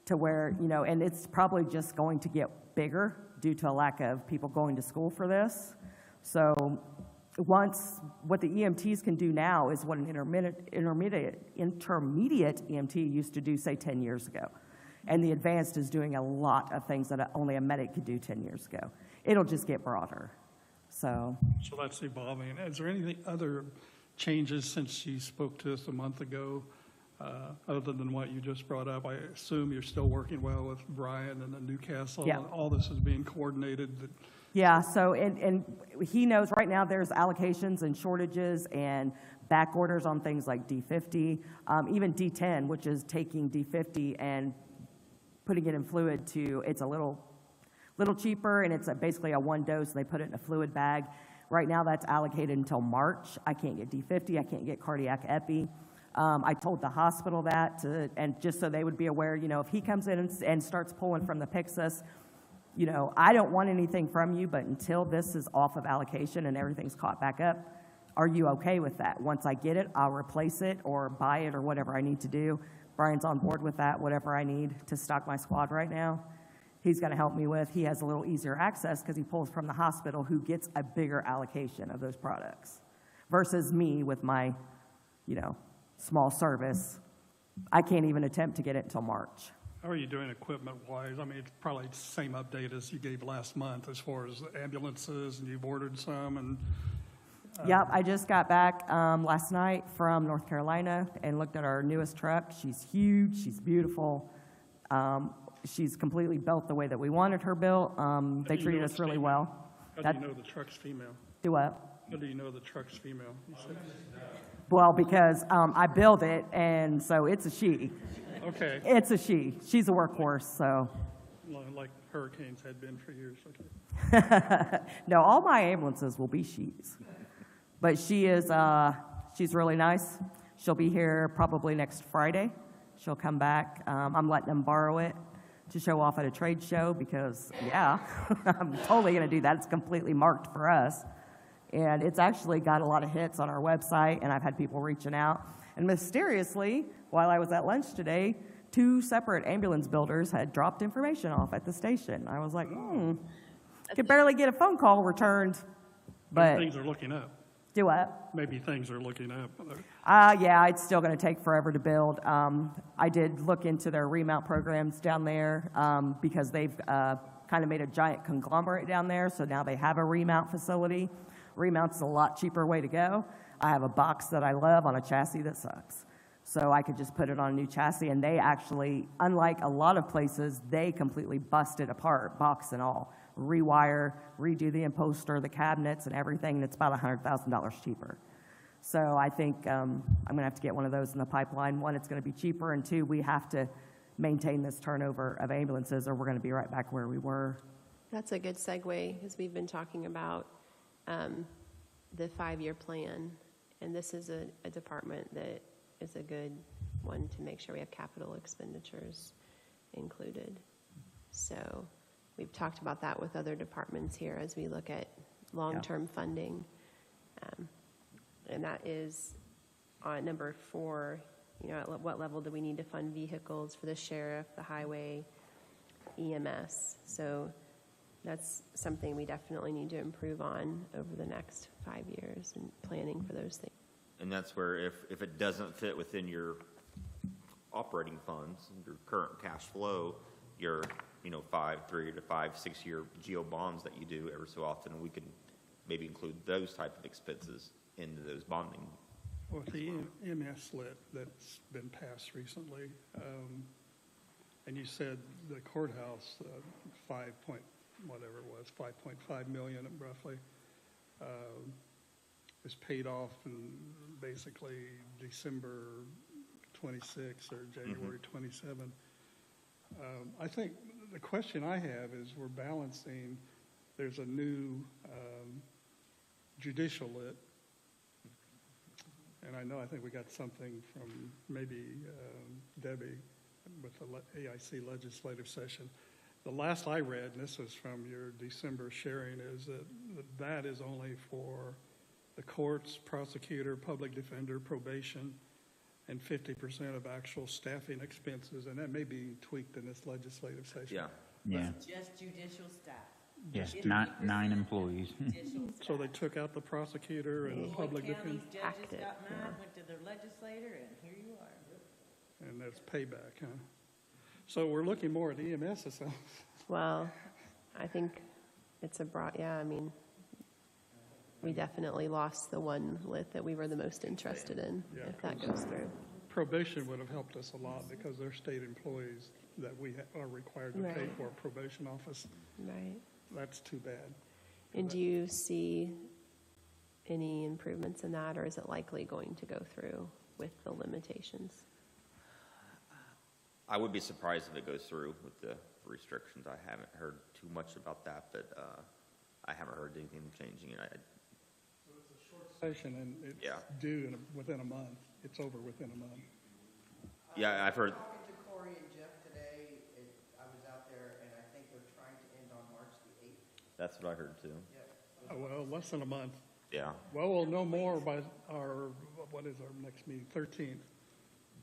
to where, and it's probably just going to get bigger due to a lack of people going to school for this. So what the EMTs can do now is what an intermediate EMT used to do, say, 10 years ago. And the advanced is doing a lot of things that only a medic could do 10 years ago. It'll just get broader. So that's evolving. Is there anything other changes since you spoke to us a month ago, other than what you just brought up? I assume you're still working well with Brian and the Newcastle. Yeah. And all this is being coordinated. Yeah, so, and he knows right now there's allocations and shortages and back orders on things like D50, even D10, which is taking D50 and putting it in fluid it's a little cheaper, and it's basically a one dose, and they put it in a fluid bag. Right now that's allocated until March. I can't get D50, I can't get cardiac epi. I told the hospital that, and just so they would be aware, if he comes in and starts pulling from the Pyxis, I don't want anything from you, but until this is off of allocation and everything's caught back up, are you okay with that? Once I get it, I'll replace it or buy it or whatever I need to do. Brian's on board with that, whatever I need to stock my squad right now. He's going to help me with. He has a little easier access because he pulls from the hospital, who gets a bigger allocation of those products versus me with my, small service. I can't even attempt to get it until March. How are you doing equipment-wise? I mean, it's probably the same update as you gave last month as far as ambulances, and you've ordered some. And Yep, I just got back last night from North Carolina and looked at our newest truck. She's huge. She's beautiful. She's completely built the way that we wanted her built. They treated us really well. How do you know the truck's female? Do what? How do you know the truck's female? You said. Well, because I build it, and so it's a she. Okay. It's a she. She's a workhorse, so. Like hurricanes had been for years. Okay. No, all my ambulances will be she's. But she's really nice. She'll be here probably next Friday. She'll come back. I'm letting them borrow it to show off at a trade show because, yeah, I'm totally going to do that. It's completely marked for us. And it's actually got a lot of hits on our website, and I've had people reaching out. And mysteriously, while I was at lunch today, 2 separate ambulance builders had dropped information off at the station. I was like, could barely get a phone call returned. But things are looking up. Do what? Maybe things are looking up. Yeah, it's still going to take forever to build. I did look into their remount programs down there because they've kind of made a giant conglomerate down there, so now they have a remount facility. Remount's a lot cheaper way to go. I have a box that I love on a chassis that sucks. So I could just put it on a new chassis, and they actually, unlike a lot of places, they completely bust it apart, box and all. Rewire, redo the imposter, the cabinets, and everything, and it's about $100,000 cheaper. So I think I'm going to have to get one of those in the pipeline. One, it's going to be cheaper, and two, we have to maintain this turnover of ambulances, or we're going to be right back where we were. That's a good segue, because we've been talking about the 5-year plan, and this is a department that is a good one to make sure we have capital expenditures included. So we've talked about that with other departments here as we look at long-term funding. And that is on number 4, at what level do we need to fund vehicles for the sheriff, the highway, EMS? So that's something we definitely need to improve on over the next 5 years and planning for those things. And that's where if it doesn't fit within your operating funds, your current cash flow, your, 3 to 5, 6 year geo bonds that you do every so often, we can maybe include those type of expenses into those bonding. Well, the MS lit that's been passed recently, and you said the courthouse, 5.5 million roughly, is paid off in basically December 26 or January 27. I think the question I have is we're balancing, there's a new judicial lit, and I think we got something from maybe Debbie with the AIC legislative session. The last I read, and this was from your December sharing, is that is only for the courts, prosecutor, public defender, probation, and 50% of actual staffing expenses, and that may be tweaked in this legislative session. Yeah. Yeah, Just judicial staff. yes, not 9 employees. Judicial So staff. they took out the prosecutor and the Floyd public County's defender, judges Hacked it, got mad, yeah. went to their legislator, and here you are. and there's payback, huh? So we're looking more at EMS, it sounds. Well, I think it's a broad, we definitely lost the one lit that we were the most interested in, Yeah, if that goes through. Probation would have helped us a lot because they're state employees that we are required to pay Right. for probation office. Right. That's too bad. And do you see any improvements in that, or is it likely going to go through with the limitations? I would be surprised if it goes through with the restrictions. I haven't heard too much about that, but I haven't heard anything changing it. Session, and it's Yeah. due within a month. It's over within a month. Yeah, I've heard, Talking to Corey and Jeff today, I was out there, and I think they're trying to end on March the 8th. that's what I heard too. Oh, well, less than a month. Yeah. Well, we'll know more by what is our next meeting? 13th.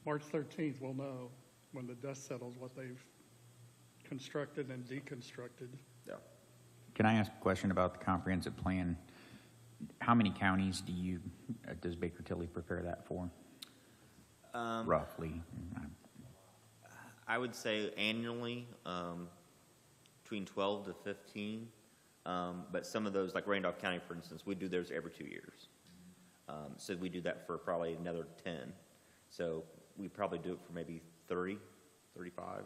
March 13th, we'll know when the dust settles what they've constructed and deconstructed. Yeah. Can I ask a question about the comprehensive plan? How many counties does Baker Tilly prepare that for? Roughly. I would say annually, between 12 to 15. But some of those, like Randolph County, for instance, we do theirs every 2 years. So we do that for probably another 10. So we probably do it for maybe 30, 35.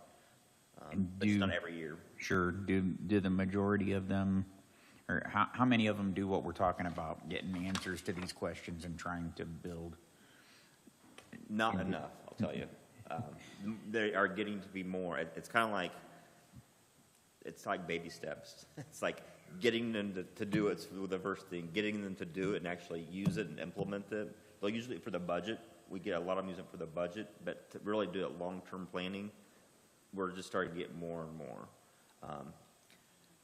But it's not every year. Sure. Do the majority of them, or how many of them do what we're talking about, getting answers to these questions and trying to build? Not enough, I'll tell you. They are getting to be more. It's kind of like, it's like baby steps. It's like getting them to do it with the first thing, getting them to do it and actually use it and implement it. They'll usually for the budget. We get a lot of music for the budget, but to really do it long-term planning, we're just starting to get more and more.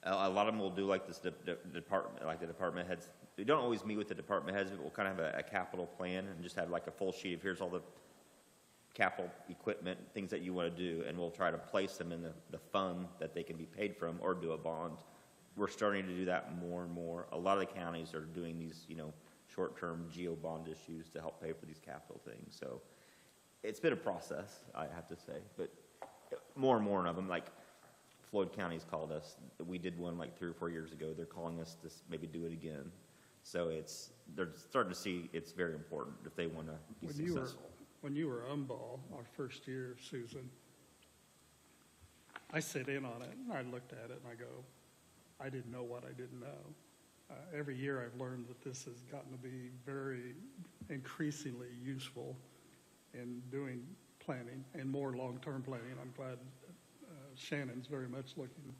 A lot of them will do like this department, like the department heads. We don't always meet with the department heads, but we'll kind of have a capital plan and just have like a full sheet of here's all the capital equipment, things that you want to do, and we'll try to place them in the fund that they can be paid from or do a bond. We're starting to do that more and more. A lot of the counties are doing these, short-term geo bond issues to help pay for these capital things. So it's been a process, I have to say, but more and more of them, like Floyd County's called us. We did one like 3 or 4 years ago. They're calling us to maybe do it again. So they're starting to see it's very important if they want to be successful. When you were Umball, our first year, Susan, I sit in on it, and I looked at it, and I go, I didn't know what I didn't know. Every year I've learned that this has gotten to be very increasingly useful in doing planning and more long-term planning. I'm glad Shannon's very much looking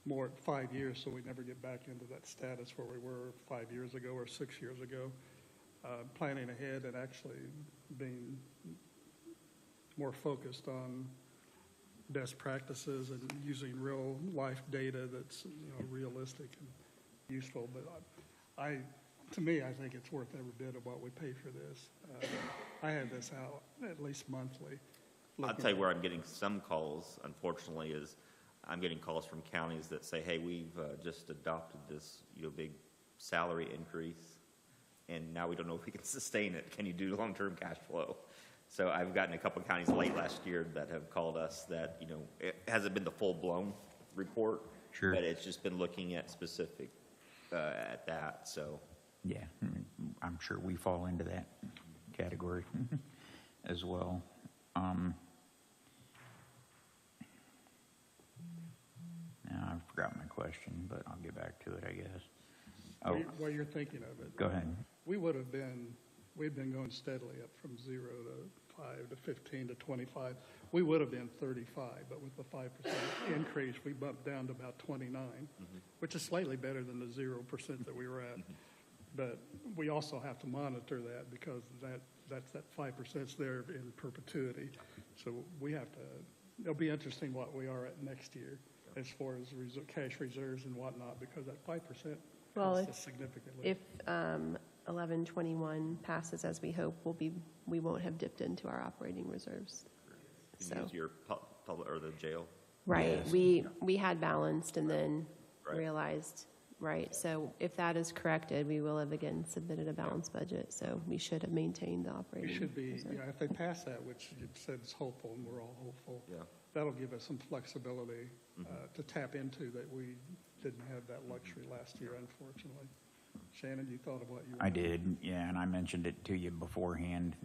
more at 5 years, so we never get back into that status where we were 5 years ago or 6 years ago. Planning ahead and actually being more focused on best practices and using real life data that's realistic and useful. But to me, I think it's worth every bit of what we pay for this. I have this out at least monthly. I'll tell you where I'm getting some calls, unfortunately, is I'm getting calls from counties that say, hey, we've just adopted this big salary increase, and now we don't know if we can sustain it. Can you do long-term cash flow? So I've gotten a couple of counties late last year that have called us that, it hasn't been the full-blown report, Sure. but it's just been looking at specific at that, so. Yeah, I'm sure we fall into that category as well. Now I forgot my question, but I'll get back to it, I guess. Oh, While you're thinking of it. go ahead. We've been going steadily up from 0 to 5 to 15 to 25. We would have been 35, but with the 5% increase, we bumped down to about 29, which is slightly better than the 0% that we were at. But we also have to monitor that because that 5%'s there in perpetuity. So we have to, it'll be interesting what we are at next year as far as cash reserves and whatnot, because that 5% Well, costs us significantly. If 1121 passes as we hope, we won't have dipped into our operating reserves. You So, use your public or the jail. right, Yes. we had balanced and then Right. realized, right, so if that is corrected, we will have again submitted a balanced budget, so we should have maintained the We operating should be, reserve. if they pass that, which you said is hopeful, and we're all hopeful, Yeah. that'll give us some flexibility to tap into that we didn't have that luxury last year, unfortunately. Shannon, you thought of what you I wanted? did, yeah, and I mentioned it to you beforehand.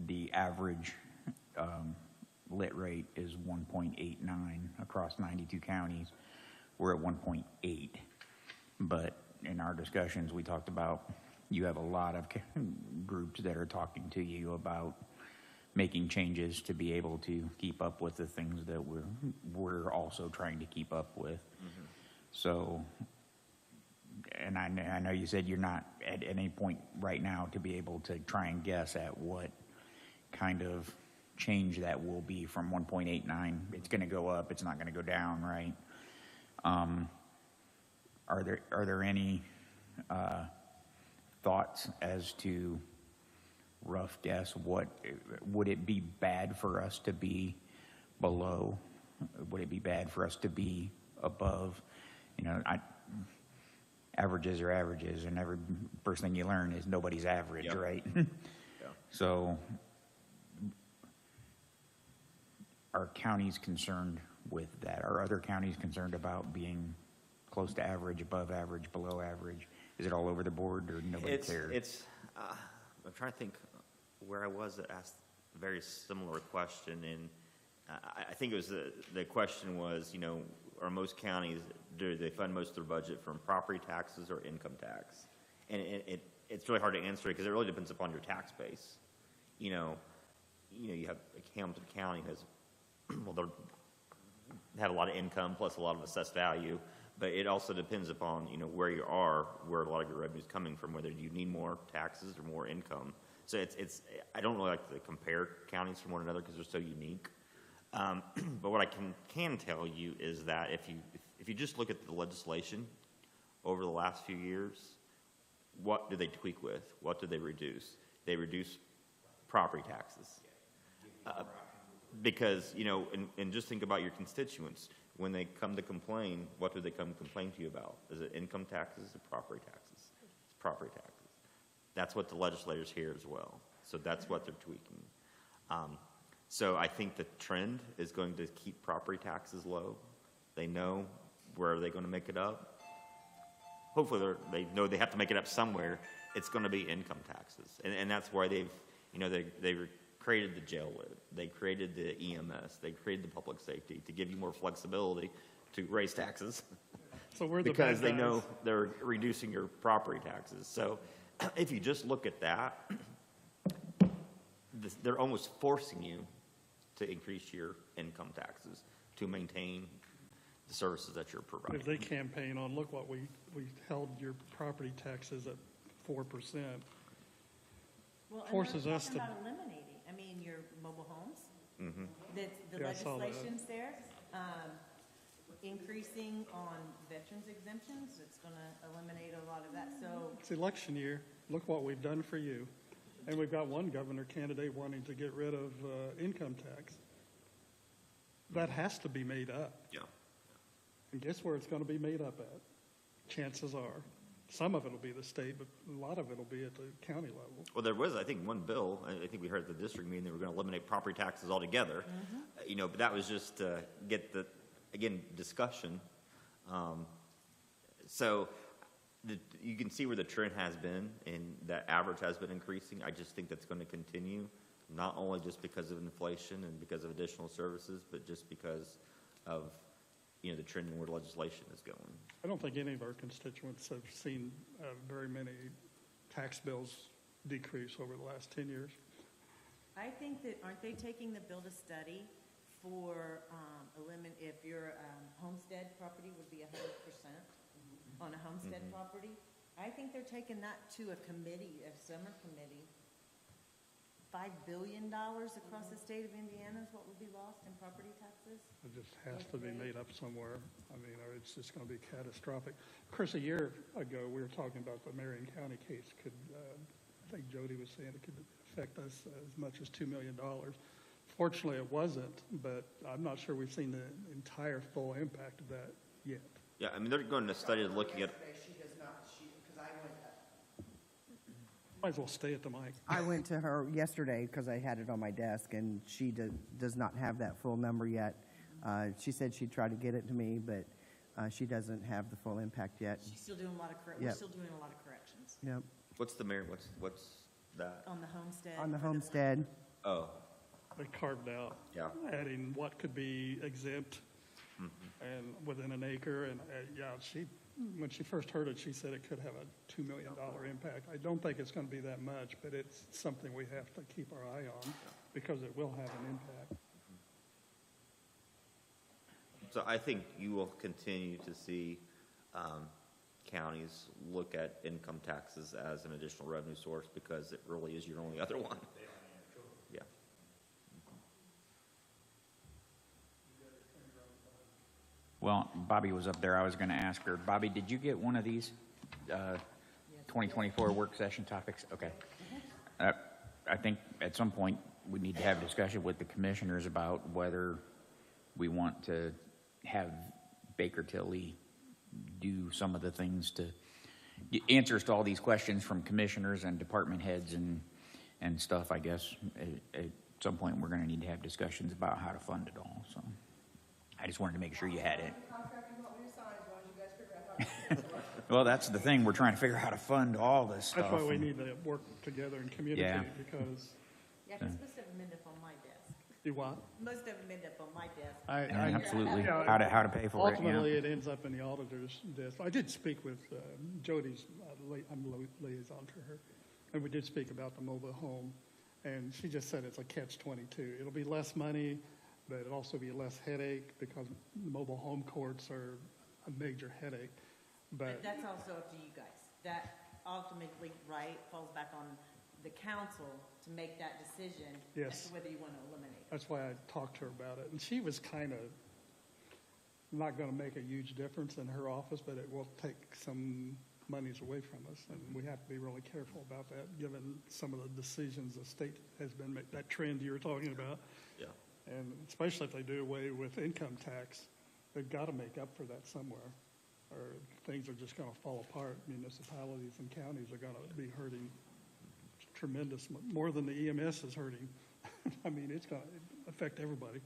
The average lit rate is 1.89 across 92 counties. We're at 1.8. But in our discussions, we talked about, you have a lot of groups that are talking to you about making changes to be able to keep up with the things that we're also trying to keep up with. So, and I know you said you're not at any point right now to be able to try and guess at what kind of change that will be from 1.89. It's going to go up. It's not going to go down, right? Are there any thoughts as to rough guess what would it be bad for us to be below? Would it be bad for us to be above? Averages are averages, and every first thing you learn is nobody's average, Yep. right? Yeah. So, are counties concerned with that? Are other counties concerned about being close to average, above average, below average? Is it all over the board, or nobody cares? I'm trying to think where I was that asked a very similar question, and I think it was the question was, are most counties, do they fund most of their budget from property taxes or income tax? And it's really hard to answer because it really depends upon your tax base. You have Hamilton County has, they have a lot of income plus a lot of assessed value, but it also depends upon, where you are, where a lot of your revenue is coming from, whether you need more taxes or more income. So I don't really like to compare counties from one another because they're so unique. But what I can tell you is that if you just look at the legislation over the last few years, what do they tweak with? What do they reduce? They reduce property taxes. Because, and just think about your constituents. When they come to complain, what do they come complain to you about? Is it income taxes or property taxes? It's property taxes. That's what the legislators hear as well. So that's what they're tweaking. So I think the trend is going to keep property taxes low. They know where they're going to make it up. Hopefully they know they have to make it up somewhere. It's going to be income taxes. And that's why they've created the jail lid. They created the EMS. They created the public safety to give you more flexibility to raise taxes. So we're the because bad they know guys. they're reducing your property taxes. So if you just look at that, they're almost forcing you to increase your income taxes to maintain the services that you're providing. If they campaign on, look what we held your property taxes at 4%. Well, Forces and us they're to- talking about eliminating, I mean, your mobile homes. The Yeah, I saw that. legislation's there, increasing on veterans exemptions, it's gonna eliminate a lot of that, so. It's election year. Look what we've done for you. And we've got one governor candidate wanting to get rid of income tax. That has to be made up. Yeah. And guess where it's going to be made up at? Chances are. Some of it will be the state, but a lot of it will be at the county level. Well, there was, I think, one bill, I think we heard at the district meeting, they were going to eliminate property taxes altogether. You know, but that was just to get the, again, discussion. So you can see where the trend has been, and that average has been increasing. I just think that's going to continue, not only just because of inflation and because of additional services, but just because of, you know, the trend in where legislation is going. I don't think any of our constituents have seen very many tax bills decrease over the last 10 years. I think that, aren't they taking the build a study for, if your homestead property would be 100% on a homestead property? I think they're taking that to a committee, a summer committee. $5 billion across the state of Indiana is what would be lost in property taxes. It just has to be made up somewhere. I mean, or it's just going to be catastrophic. Of course, a year ago, we were talking about the Marion County case could, I think Jody was saying it could affect us as much as $2 million. Fortunately, it wasn't, but I'm not sure we've seen the entire full impact of that yet. Yeah, I mean, they're going to study looking at, She does not, because I went, Might as well stay at the mic. I went to her yesterday because I had it on my desk, and she does not have that full number yet. She said she'd try to get it to me, but she doesn't have the full impact yet. She's still doing a lot of, we're Yep. still doing a lot of corrections Yep. what's the mayor, what's that? on the homestead. On the for homestead, Oh, They carved out, yeah. adding what could be exempt and within an acre. And yeah, when she first heard it, she said it could have a $2 million impact. I don't think it's going to be that much, but it's something we have to keep our eye on because it will have an impact. So I think you will continue to see counties look at income taxes as an additional revenue source because it really is your only other one. Yeah. Well, Bobby was up there. I was going to ask her. Bobby, did you get one of these 2024 work session topics? Okay. I think at some point we need to have a discussion with the commissioners about whether we want to have Baker Tilly do some of the things to get answers to all these questions from commissioners and department heads and stuff. I guess at some point we're going to need to have discussions about how to fund it all. So I just wanted to make sure you had it. Well, that's the thing. We're trying to figure out how to fund all this stuff. That's why we and- need to work together and communicate Yeah. because Yeah, because most of them end up on my desk. you want. Most of them end up on my desk. Yeah, absolutely. Yeah, How to pay for it. Ultimately, Yeah. it ends up in the auditor's desk. I did speak with Jody's, I'm liaison to her, and we did speak about the mobile home, and she just said it's a catch-22. It'll be less money, but it'll also be less headache because mobile home courts are a major headache. But that's also up to you guys. That ultimately, right, falls back on the council to make that decision as Yes. to whether you want to eliminate it. That's why I talked to her about it. And she was kind of not going to make a huge difference in her office, but it will take some monies away from us. And we have to be really careful about that, given some of the decisions the state has been making, that trend you were talking about. Yeah. And especially if they do away with income tax, they've got to make up for that somewhere, or things are just going to fall apart. Municipalities and counties are going to be hurting tremendous, more than the EMS is hurting. I mean, it's going to affect everybody.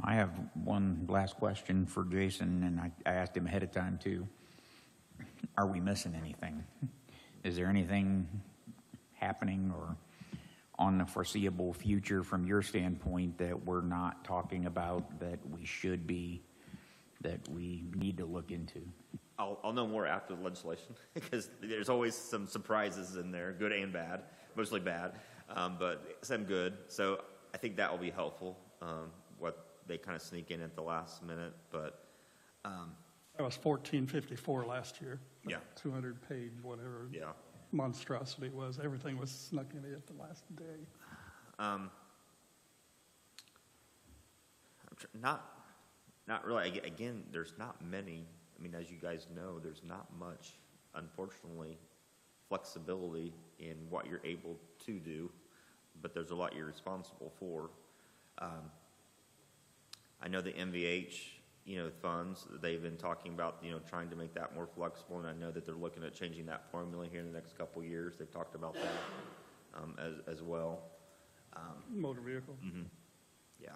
I have one last question for Jason, and I asked him ahead of time too. Are we missing anything? Is there anything happening or on the foreseeable future from your standpoint that we're not talking about that we should be that we need to look into. I'll know more after the legislation, because there's always some surprises in there, good and bad, mostly bad, but some good. So I think that will be helpful, what they kind of sneak in at the last minute, but, That was 1454 last year. Yeah. 200-page, whatever yeah. monstrosity it was. Everything was snuck in at the last day. Not really. Again, there's not many. I mean, as you guys know, there's not much, unfortunately, flexibility in what you're able to do, but there's a lot you're responsible for. I know the MVH, funds, they've been talking about, trying to make that more flexible, and I know that they're looking at changing that formula here in the next couple of years. They've talked about that as well. Motor vehicle. Yeah.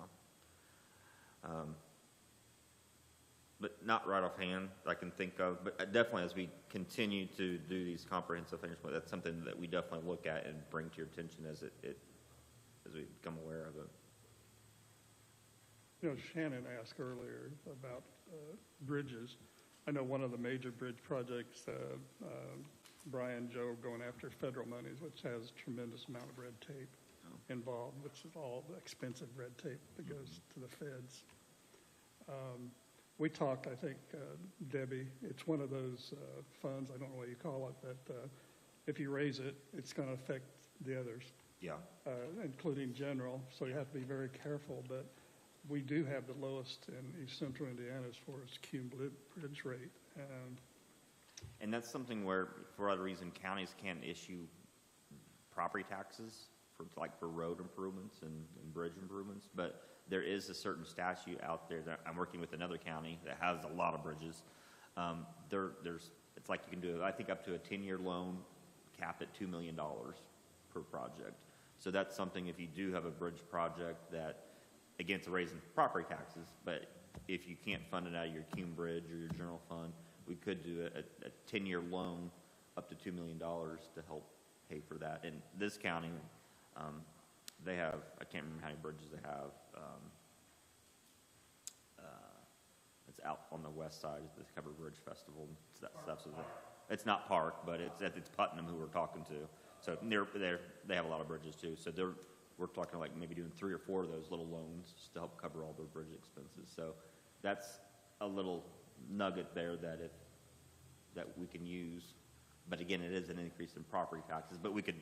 But not right offhand I can think of, but definitely as we continue to do these comprehensive things, that's something that we definitely look at and bring to your attention as as we become aware of it. Shannon asked earlier about bridges. I know one of the major bridge projects, Brian Joe going after federal monies, which has a tremendous amount of red tape involved, which is all the expensive red tape that goes to the feds. We talked, I think, Debbie, it's one of those funds, I don't know what you call it, that if you raise it, it's going to affect the others, Yeah. including general, so you have to be very careful. But we do have the lowest in East Central Indiana as far as cumulative bridge rate. And that's something where, for other reason, counties can't issue property taxes for road improvements and bridge improvements, but there is a certain statute out there that I'm working with another county that has a lot of bridges. It's like you can do, I think, up to a 10-year loan capped at $2 million per project. So that's something, if you do have a bridge project that, again, it's raising property taxes, but if you can't fund it out of your cum bridge or your general fund, we could do a 10-year loan up to $2 million to help pay for that. And this county, they have, I can't remember how many bridges they have. It's out on the west side of the Covered Bridge Festival. It's that stuff. So it's not Park, but it's Putnam who we're talking to. So they have a lot of bridges too. So we're talking like maybe doing 3 or 4 of those little loans just to help cover all their bridge expenses. So that's a little nugget there that we can use. But again, it is an increase in property taxes. But we could,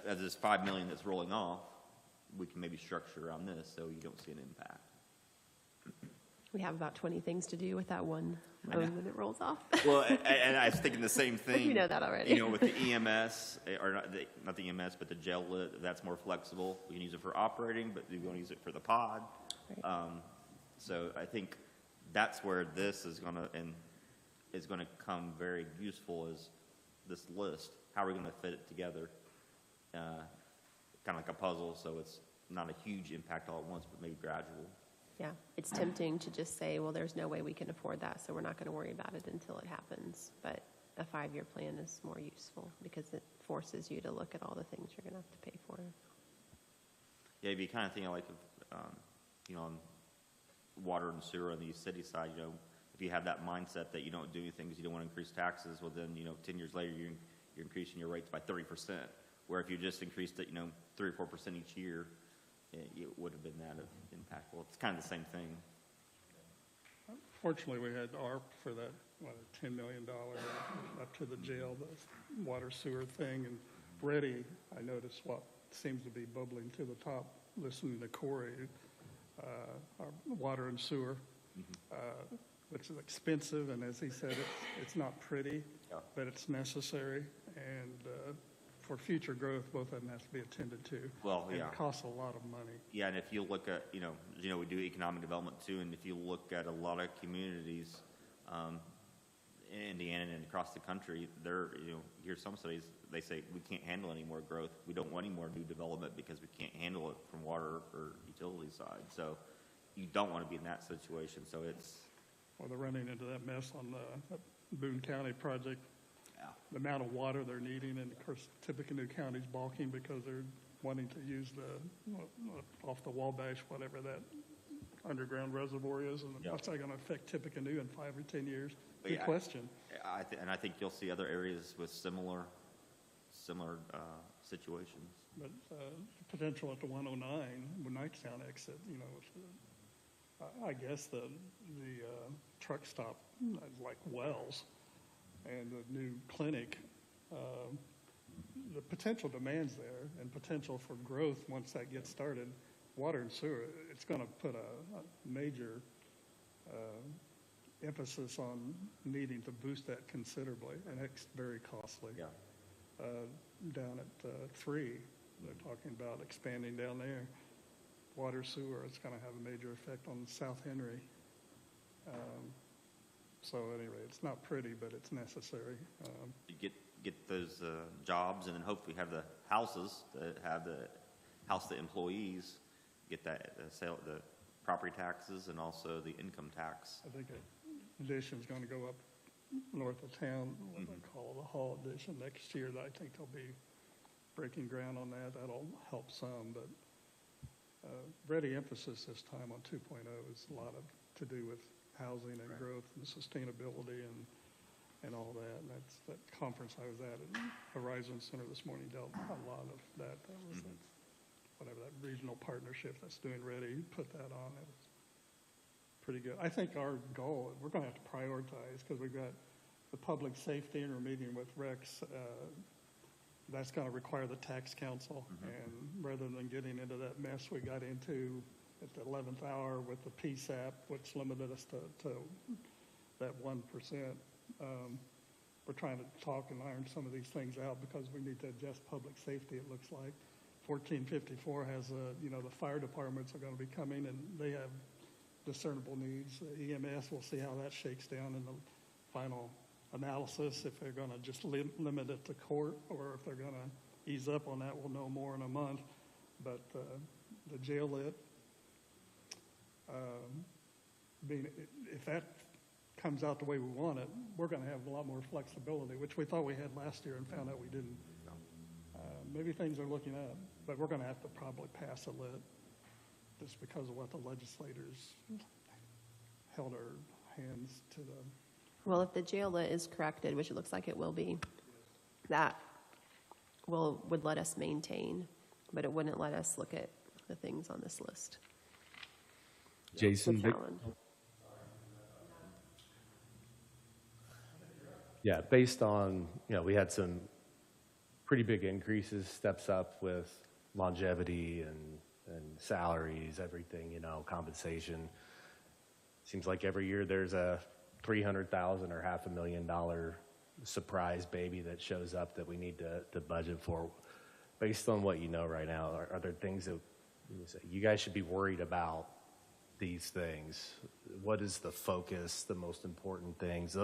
as this $5 million that's rolling off, we can maybe structure around this so you don't see an impact. We have about 20 things to do with that one loan when it rolls off. Well, and I was thinking the same thing. You know that already. With the EMS, or not the EMS, but the jail lit, that's more flexible. We can use it for operating, but we want to use it for the pod. Right. So I think that's where this is going to come very useful, is this list. How are we going to fit it together? Kind of like a puzzle, so it's not a huge impact all at once, but maybe gradual. Yeah, it's tempting to just say, well, there's no way we can afford that, so we're not going to worry about it until it happens. But a 5-year plan is more useful because it forces you to look at all the things you're going to have to pay for. Yeah, you'd be kind of thinking like, on water and sewer on the city side, if you have that mindset that you don't do anything because you don't want to increase taxes, well then, 10 years later, you're increasing your rates by 30%. Where if you just increased it, 3 or 4% each year, it would have been that impactful. It's kind of the same thing. Fortunately, we had ARP for that, $10 million up to the jail, the water sewer thing. And Reddy, I noticed what seems to be bubbling to the top, listening to Corey, our water and sewer, which is expensive. And as he said, it's not pretty, but it's necessary. And for future growth, both of them have to be attended to. Well, and yeah. it costs a lot of money. Yeah, and if you look at, we do economic development too, and if you look at a lot of communities in Indiana and across the country, here's some studies, they say we can't handle any more growth. We don't want any more new development because we can't handle it from water or utility side. So you don't want to be in that situation. So Well, they're running into that mess on the Boone County project. Yeah. The amount of water they're needing, and of course, Tippecanoe County's balking because they're wanting to use the off the Wabash, whatever that underground reservoir is, and Yeah. what's that gonna affect Tippecanoe in 5 or 10 years? But Good yeah, question. And I think you'll see other areas with similar situations. But potential at the 109, Knightstown exit, you know, I guess the truck stop, like Wells, and the new clinic, the potential demand's there and potential for growth once that gets started. Water and sewer, it's going to put a major emphasis on needing to boost that considerably, and it's very costly. Yeah. Down at 3, they're talking about expanding down there. Water, sewer, it's going to have a major effect on South Henry. So anyway, it's not pretty, but it's necessary. You get those jobs, and then hopefully have the houses that have the house the employees, get that the property taxes and also the income tax. I think addition's going to go up north of town, what they call the Hall addition next year. I think they'll be breaking ground on that. That'll help some, but ready emphasis this time on 2.0 is a lot of to do with housing and Right. growth and sustainability and all that. And that's that conference I was at Horizon Center this morning dealt a lot of that. That was whatever that regional partnership that's doing ready, put that on. It was pretty good. I think our goal, we're going to have to prioritize because we've got the public safety and we're meeting with Rex. That's going to require the tax council. And rather than getting into that mess we got into at the 11th hour with the PSAP, which limited us to that 1%, we're trying to talk and iron some of these things out because we need to adjust public safety, it looks like. 1454 has, the fire departments are going to be coming and they have discernible needs. EMS, we'll see how that shakes down in the final analysis, if they're going to just limit it to court or if they're going to ease up on that, we'll know more in a month. But the jail lit, if that comes out the way we want it, we're going to have a lot more flexibility, which we thought we had last year and found out we didn't. Maybe things are looking up, but we're going to have to probably pass a lit just because of what the legislators held our hands to the. Well, if the jail lit is corrected, which it looks like it will be, that would let us maintain, but it wouldn't let us look at the things on this list. Jason, Fallon. yeah, based on, we had some pretty big increases, steps up with longevity and salaries, everything, compensation. Seems like every year there's a $300,000 or $500,000 surprise baby that shows up that we need to budget for. Based on what you know right now, are there things that you guys should be worried about these things? What is the focus, the most important things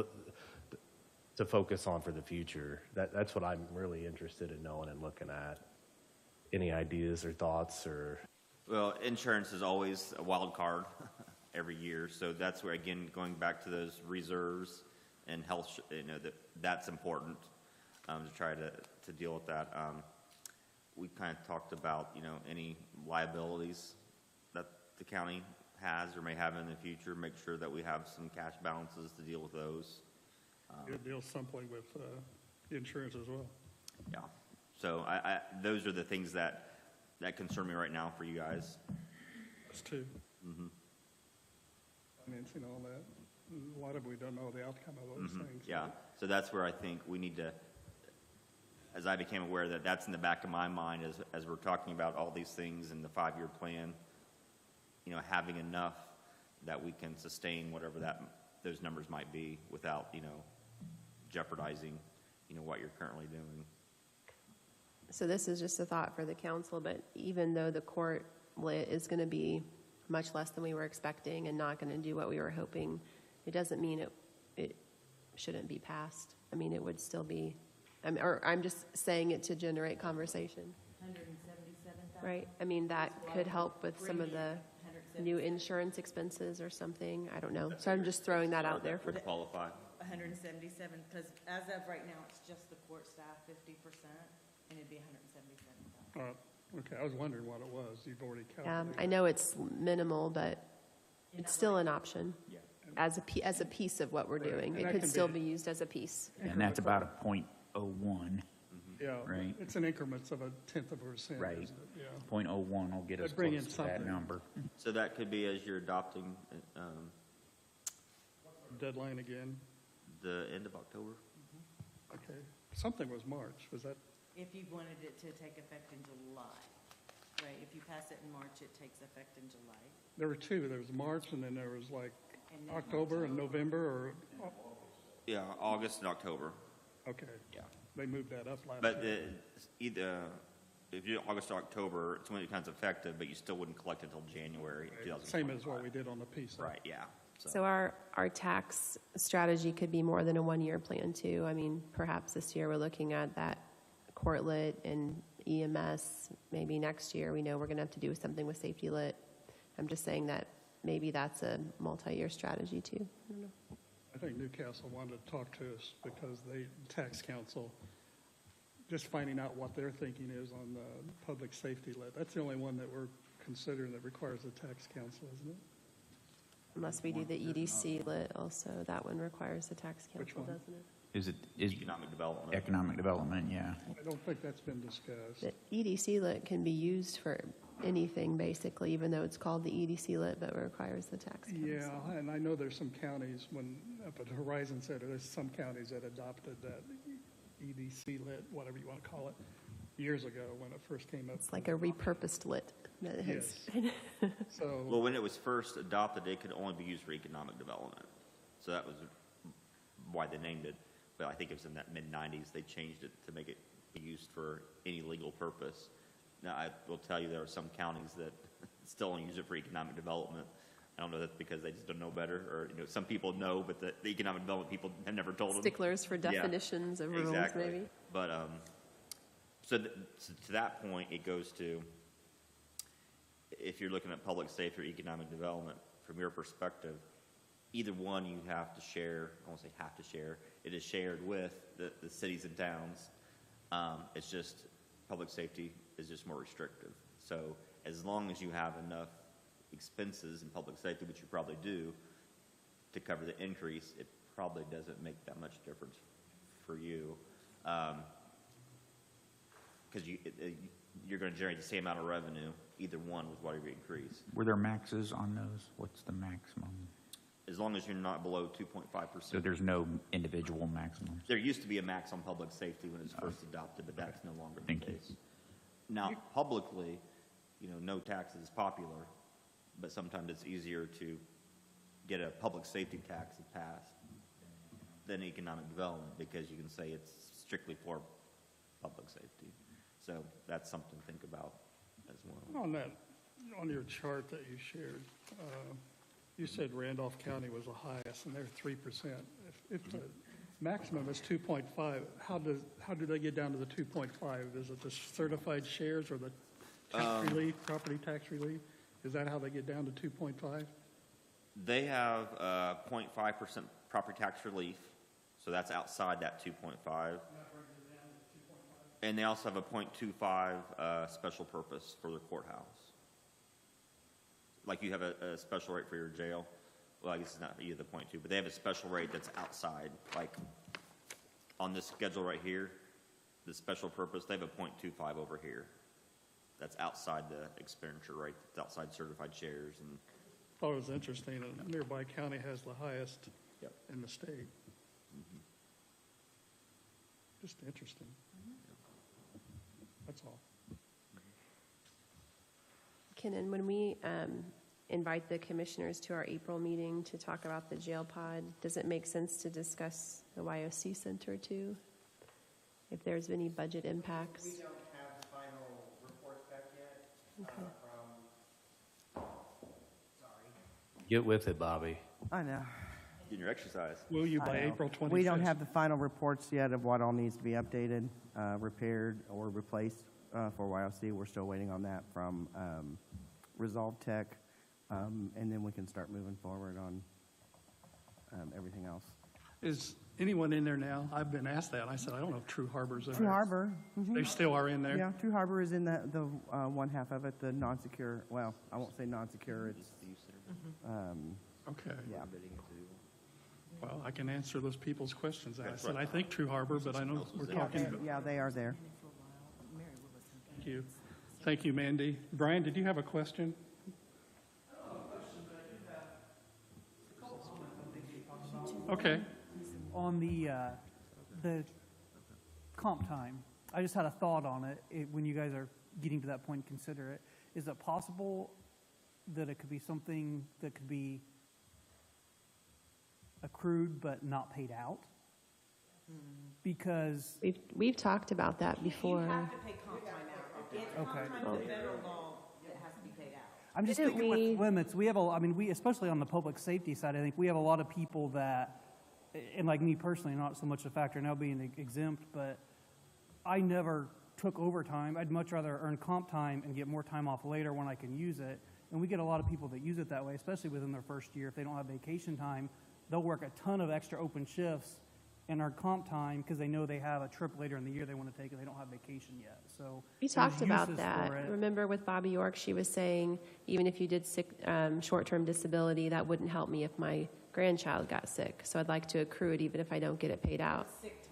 to focus on for the future? That's what I'm really interested in knowing and looking at. Any ideas or thoughts or? Well, insurance is always a wild card every year, so that's where, again, going back to those reserves and health, that's important to try to deal with that. We kind of talked about, any liabilities that the county has or may have in the future, make sure that we have some cash balances to deal with those. It deals simply with insurance as well. Yeah. So those are the things that concern me right now for you guys. Us too. Financing all that. A lot of we don't know the outcome of those things. Yeah. So that's where I think we need to, as I became aware that that's in the back of my mind as we're talking about all these things in the 5-year plan, having enough that we can sustain whatever those numbers might be without, jeopardizing, what you're currently doing. So this is just a thought for the council, but even though the court lit is going to be much less than we were expecting and not going to do what we were hoping, it doesn't mean it shouldn't be passed. I mean, it would still be, I'm just saying it to generate conversation, 177,000. right? I mean, that could help with some of the new insurance expenses or something. I don't know. So I'm just throwing that out there for Would qualify. 177, because as of right now, it's just the court staff, 50%, and it'd be 177,000. All right. Okay. I was wondering what it was. You've already calculated. I know it's minimal, but It's still an option as a piece of what we're doing. And It that could can still be- be used as a piece. And that's about a .01. Yeah. Right. It's in increments of 1/10%. Right. isn't it? Yeah. .01 will get us But bring in close to that something. number. So that could be as you're adopting, Deadline again. the end of October? Okay. Something was March. Was that? If you wanted it to take effect in July, right? If you pass it in March, it takes effect in July. There were two. There was March and then there was like And then October and November or, Yeah, August and October, okay. yeah. They moved that up last But year. either, if you do August or October, it's when it becomes effective, but you still wouldn't collect until January 2025. Same as what we did on the piece. Right, yeah. So our tax strategy could be more than a one-year plan too. I mean, perhaps this year we're looking at that court lit and EMS. Maybe next year, we know we're going to have to do something with safety lit. I'm just saying that maybe that's a multi-year strategy too. I don't know. I think Newcastle wanted to talk to us because they, tax council, just finding out what their thinking is on the public safety lit. That's the only one that we're considering that requires a tax council, isn't it? Unless we do the EDC lit also, that one requires the tax Which council, one? doesn't it? Is Economic development. economic development, yeah. I don't think that's been discussed. The EDC lit can be used for anything basically, even though it's called the EDC lit, but it requires the tax council. Yeah, and I know there's some counties, when, up at Horizon Center, there's some counties that adopted that EDC lit, whatever you want to call it, years ago when it first came up. It's like a repurposed lit. That has Yes. Well, So, when it was first adopted, it could only be used for economic development. So that was why they named it. But I think it was in that mid-90s, they changed it to make it be used for any legal purpose. Now, I will tell you, there are some counties that still only use it for economic development. I don't know if that's because they just don't know better, or, some people know, but the economic development people have never told them. Sticklers for Yeah, definitions of rules, exactly. maybe. But, so to that point, it goes to, if you're looking at public safety or economic development, from your perspective, either one you have to share, I won't say have to share, it is shared with the cities and towns. It's just, public safety is just more restrictive. So as long as you have enough expenses in public safety, which you probably do, to cover the increase, it probably doesn't make that much difference for you. Because you're going to generate the same amount of revenue, either one, with whatever you increase. Were there maxes on those? What's the maximum? As long as you're not below 2.5%. So there's no individual maximum? There used to be a max on public safety when it was first adopted, but that's no longer the Thank you. case. Now, publicly, no tax is popular, but sometimes it's easier to get a public safety tax passed than economic development, because you can say it's strictly for public safety. So that's something to think about as well. on your chart that you shared, you said Randolph County was the highest, and they're 3%. If the maximum is 2.5, how do they get down to the 2.5? Is it the certified shares or the tax relief, property tax relief? Is that how they get down to 2.5? They have 0.5% property tax relief, so that's outside that 2.5. And they also have a 0.25 special purpose for their courthouse. Like you have a special rate for your jail. Well, I guess it's not either the 0.2, but they have a special rate that's outside. Like on this schedule right here, the special purpose, they have a 0.25 over here. That's outside the expenditure rate. That's outside certified shares and. Thought it was interesting, a nearby county has the highest Yep. in the state. Just interesting. That's all. Kenan, when we invite the commissioners to our April meeting to talk about the jail pod, does it make sense to discuss the YOC Center too? If there's any budget impacts? We don't have the final reports back yet Okay. Get with it, Bobby. I know. Getting your exercise. Will you by I know. April 25th? We don't have the final reports yet of what all needs to be updated, repaired, or replaced for YLC. We're still waiting on that from Resolve Tech, and then we can start moving forward on everything else. Is anyone in there now? I've been asked that. I said, I don't know if True Harbor's in True there. Harbor, They still are in there? yeah, True Harbor is in the one half of it, the non-secure, well, I won't say non-secure, it's The youth center. Okay. Yeah. Well, I can answer those people's questions. I said, I think True Harbor, but I know we're talking. Yeah, they are there. Thank you. Thank you, Mandy. Brian, did you have a question? Okay. On the comp time, I just had a thought on it, when you guys are getting to that point, consider it. Is it possible that it could be something that could be accrued but not paid out? Because, We've talked about that before. You have to pay comp time out. It's comp Okay. time is a federal law that has to be paid out. I'm just Didn't thinking we- with limits, we have especially on the public safety side, I think we have a lot of people that, and like me personally, not so much a factor now being exempt, but I never took overtime. I'd much rather earn comp time and get more time off later when I can use it. And we get a lot of people that use it that way, especially within their first year. If they don't have vacation time, they'll work a ton of extra open shifts and earn comp time because they know they have a trip later in the year they want to take and they don't have vacation yet. So We there's talked about uses that. for it. Remember with Bobby York, she was saying, even if you did short-term disability, that wouldn't help me if my grandchild got sick. So I'd like to accrue it even if I don't get it paid out. Sick time.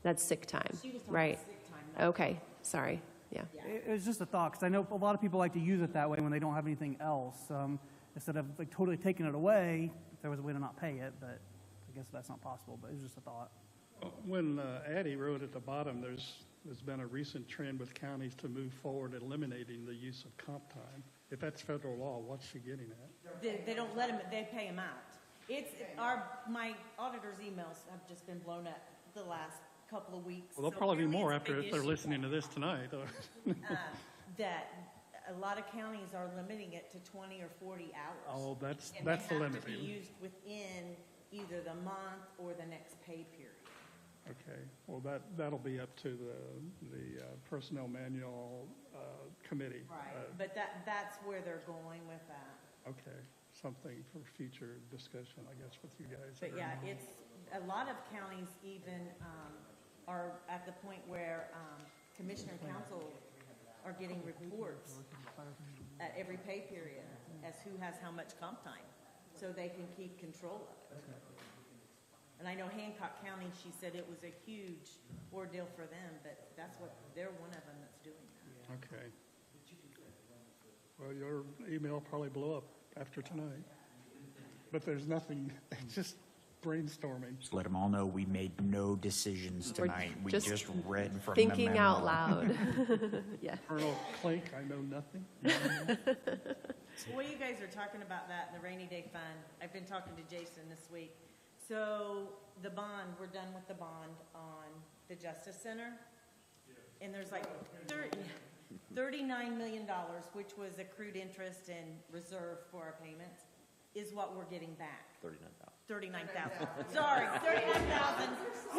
That's sick time, She was talking right? sick time, not Okay, sorry, yeah. It was just a thought, because I know a lot of people like to use it that way when they don't have anything else. Instead of like totally taking it away, if there was a way to not pay it, but I guess that's not possible, but it was just a thought. When Addie wrote at the bottom, there's been a recent trend with counties to move forward eliminating the use of comp time. If that's federal law, what's she getting at? They don't let them, they pay them out. My auditor's emails have just been blown up the last couple of weeks. Well, there'll So probably be apparently more it's a after big if they're issue. listening to this tonight. That a lot of counties are limiting it to 20 or 40 hours. Oh, that's And the they have to limiting. be used within either the month or the next pay period. Okay, well, that'll be up to the Personnel Manual Committee. But that's where they're going with that. Okay, something for future discussion, I guess, with you guys. But yeah, it's, a lot of counties even are at the point where commissioner and council are getting reports at every pay period as who has how much comp time, so they can keep control of it. And I know Hancock County, she said it was a huge ordeal for them, but that's what, they're one of them that's doing that. Okay. Well, your email will probably blow up after tonight. But there's nothing, it's just brainstorming. Just let them all know we made no decisions We're tonight. We just just read from the memo. Thinking out loud. Yeah. Colonel Klink, I know nothing. Well, you guys are talking about that in the rainy day fund. I've been talking to Jason this week. So the bond, we're done with the bond on the Justice Center. And there's like $39 million, which was accrued interest and reserve for our payments, is what we're getting back. 39,000. Sorry, 39,000.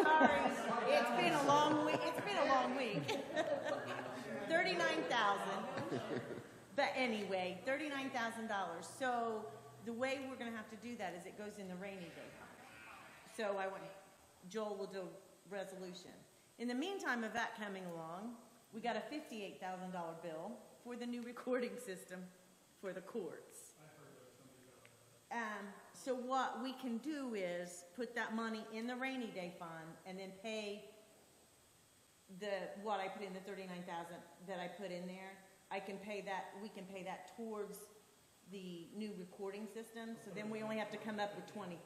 Sorry. It's been a long week. 39,000. But anyway, $39,000. So the way we're going to have to do that is it goes in the rainy day fund. So Joel will do a resolution. In the meantime of that coming along, we got a $58,000 bill for the new recording system for the courts. So what we can do is put that money in the rainy day fund and then pay what I put in, the $39,000 that I put in there. We can pay that towards the new recording system. So then we only have to come up with $20,000.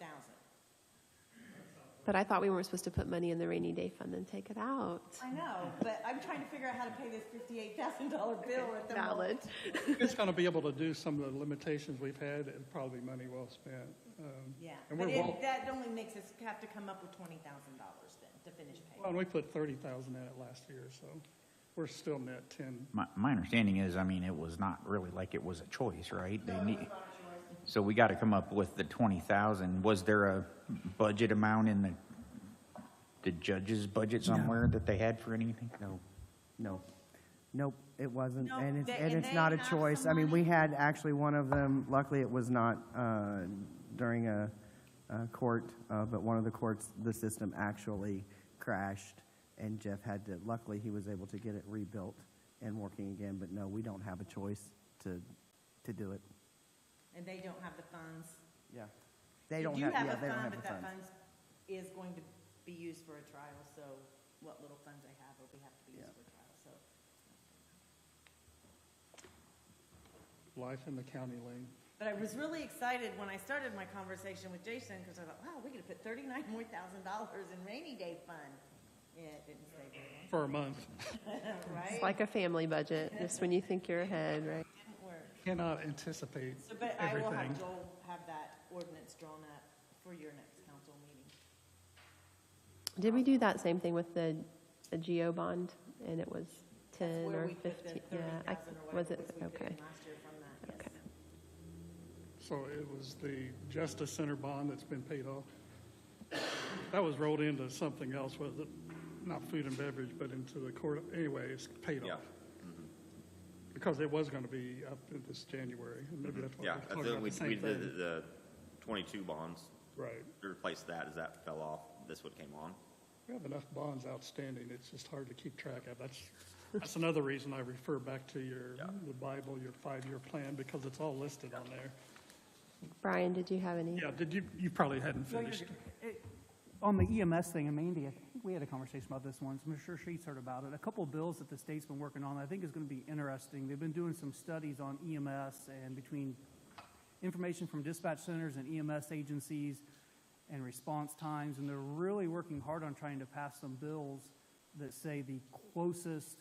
But I thought we weren't supposed to put money in the rainy day fund and take it out. I know, but I'm trying to figure out how to pay this $58,000 bill at the Valid. moment. It's going to be able to do some of the limitations we've had and probably money well spent. Yeah, And but we're well, that only makes us have to come up with $20,000 then to finish paying. well, and we put 30,000 in it last year, so we're still net 10. My understanding is, I mean, it was not really like it was a choice, right? So we got to come up with the 20,000. Was there a budget amount in the judge's budget somewhere that they had for anything? Nope, it wasn't, No, and and it's they not a have choice. some I mean, we money. had actually one of them, luckily it was not during a court, but one of the courts, the system actually crashed, and Jeff luckily he was able to get it rebuilt and working again, but no, we don't have a choice to do it. and they don't have the funds. Yeah. They don't You have, have yeah, a they don't fund, have the but that funds. fund is going to be used for a trial, so what little funds I have will have to be used Yeah. for a trial, so. Life in the county lane. But I was really excited when I started my conversation with Jason, because I thought, wow, we could have put $39,000 more in rainy day fund. Yeah, it didn't stay very For a month. long, right? It's like a family budget, just when you think you're ahead, right? Didn't work. Cannot anticipate So, but I will everything. have Joel have that ordinance drawn up for your next council meeting. Did we do that same thing with the GO bond? And it was 10 Where or we put the 15? Yeah, 30,000 or was whatever it? we put Okay. in last year from that, Okay. yes. So it was the Justice Center bond that's been paid off. That was rolled into something else, was it? Not food and beverage, but into the court, anyway, it's paid Yeah. off. Because it was gonna be up in this January, and maybe that's why Yeah, we're I talking think about we the same did thing. the 22 bonds, Right. to replace that, as that fell off, this one came on. We have enough bonds outstanding, it's just hard to keep track of. That's another reason I refer back to the Bible, your 5-year plan, because it's all listed on there. Brian, did you have any? Yeah, you probably hadn't Well, finished. On the EMS thing, and Mandy, I think we had a conversation about this once. I'm sure she's heard about it. A couple of bills that the state's been working on, I think is going to be interesting. They've been doing some studies on EMS and between information from dispatch centers and EMS agencies and response times, and they're really working hard on trying to pass some bills that say the closest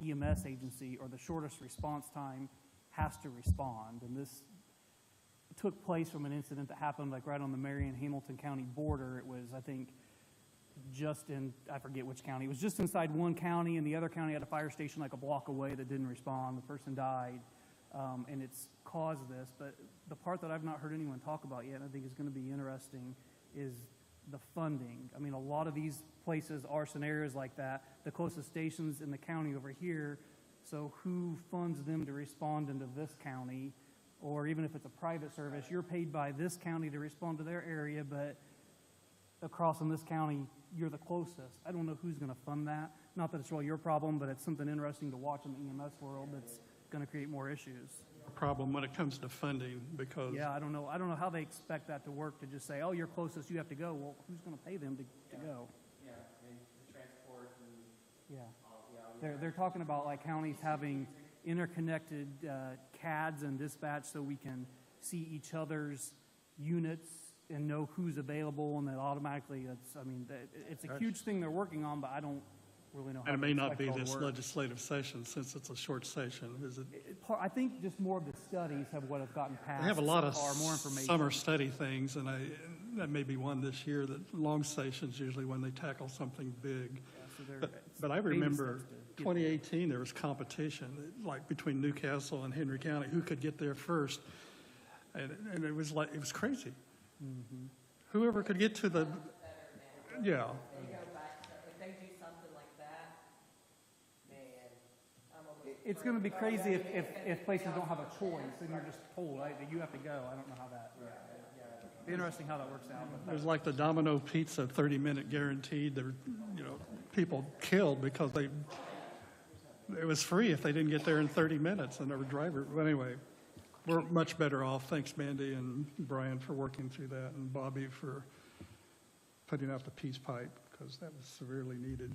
EMS agency or the shortest response time has to respond. And this took place from an incident that happened like right on the Marion-Hamilton County border. It was, I think, just in, I forget which county. It was just inside one county, and the other county had a fire station like a block away that didn't respond. The person died, and it's caused this. But the part that I've not heard anyone talk about yet, and I think is going to be interesting, is the funding. I mean, a lot of these places are scenarios like that. The closest station's in the county over here, so who funds them to respond into this county? Or even if it's a private service, you're paid by this county to respond to their area, but across in this county, you're the closest. I don't know who's going to fund that. Not that it's really your problem, but it's something interesting to watch in the EMS world that's going to create more issues. Problem when it comes to funding, because Yeah, I don't know how they expect that to work, to just say, oh, you're closest, you have to go. Well, who's going to pay them to go? Yeah, and the transport and. Yeah. They're talking about like counties having interconnected CADs and dispatch so we can see each other's units and know who's available, and then automatically, it's a huge thing they're working on, but I don't really know how. and it may they not expect be it all to this work. legislative session, since it's a short session, is it? I think just more of the studies have what have gotten passed. They have a lot of so far, more information. summer study things, and that may be one this year, that long sessions usually when they tackle something big. So they're- But I it's baby remember steps to get 2018, there was competition, like between Newcastle and Henry County, who could get there first. And it was like, it was crazy. Mm-hmm. Whoever could get to the, yeah. If they do something like that, man, It's going to be crazy if places don't have a choice and you're just told, right, that you have to go. I don't know how that. Be interesting how that works out. It was like the Domino Pizza 30-minute guaranteed. There were, people killed because it was free if they didn't get there in 30 minutes, and there were drivers. But anyway, we're much better off. Thanks, Mandy and Brian, for working through that, and Bobby for putting out the peace pipe, because that was severely needed.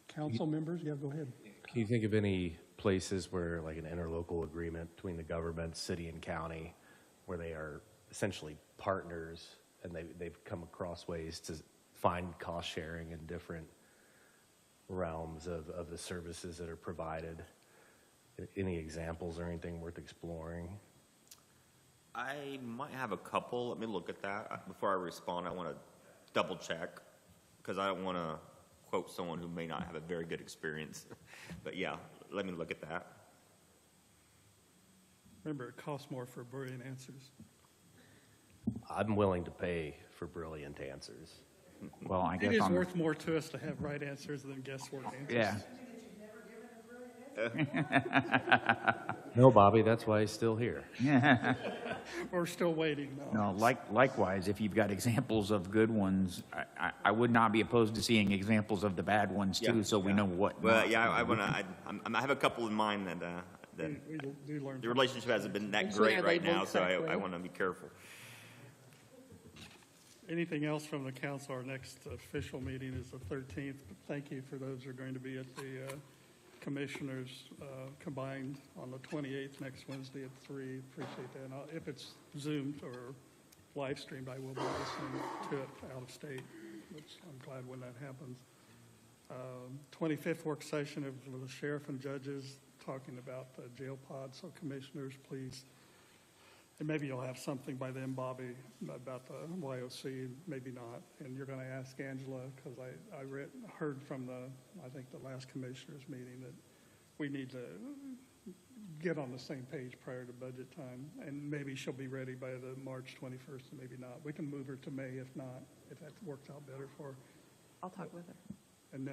Council members, yeah, go ahead. Can you think of any places where, like an interlocal agreement between the government, city and county, where they are essentially partners and they've come across ways to find cost sharing in different realms of the services that are provided? Any examples or anything worth exploring? I might have a couple. Let me look at that. Before I respond, I want to double check, because I don't want to quote someone who may not have a very good experience. But yeah, let me look at that. Remember, it costs more for brilliant answers. I'm willing to pay for brilliant answers. Well, I It guess is on, worth more to us to have right answers than guesswork answers. yeah. No, Bobby, that's why he's still here. We're still waiting, though. No, likewise, if you've got examples of good ones, I would not be opposed to seeing examples of the bad ones too, so we know what. Well, not yeah, to I do. want to. I have a couple in mind that then We do learn. the relationship hasn't been that Make sure great they're right now, labeled so I correctly. want to be careful. Anything else from the council? Our next official meeting is the 13th. Thank you for those who are going to be at the commissioners combined on the 28th, next Wednesday at 3. Appreciate that. And if it's Zoomed or live streamed, I will be listening to it out of state, which I'm glad when that happens. 25th work session of the sheriff and judges talking about the jail pod. So commissioners, please. And maybe you'll have something by then, Bobby, about the YOC, maybe not. And you're going to ask Angela, because I heard from I think the last commissioners meeting that we need to get on the same page prior to budget time. And maybe she'll be ready by the March 21st, and maybe not. We can move her to May if not, if that works out better for her. I'll talk with her. And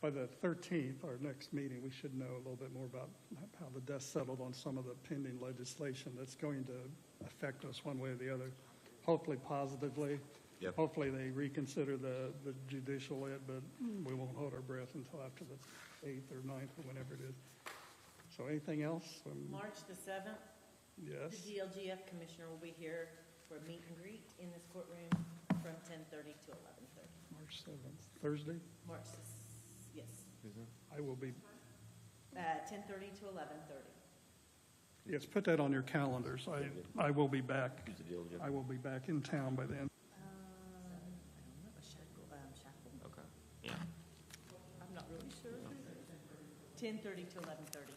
by the 13th, our next meeting, we should know a little bit more about how the dust settled on some of the pending legislation that's going to affect us one way or the other, hopefully positively. Yep. Hopefully they reconsider the judicial ed, but we won't hold our breath until after the 8th or 9th or whenever it is. So anything else? March the 7th, Yes. the DLGF commissioner will be here for a meet and greet in this courtroom from 10:30 to 11:30. March 7th, Thursday? Yes, I will be, 10:30 to 11:30. yes, put that on your calendars. I will be back. Use the deal, Jeff. I will be back in town by then. I don't know, Shackle, Okay, yeah. I'm not really sure. 10:30 to 11:30.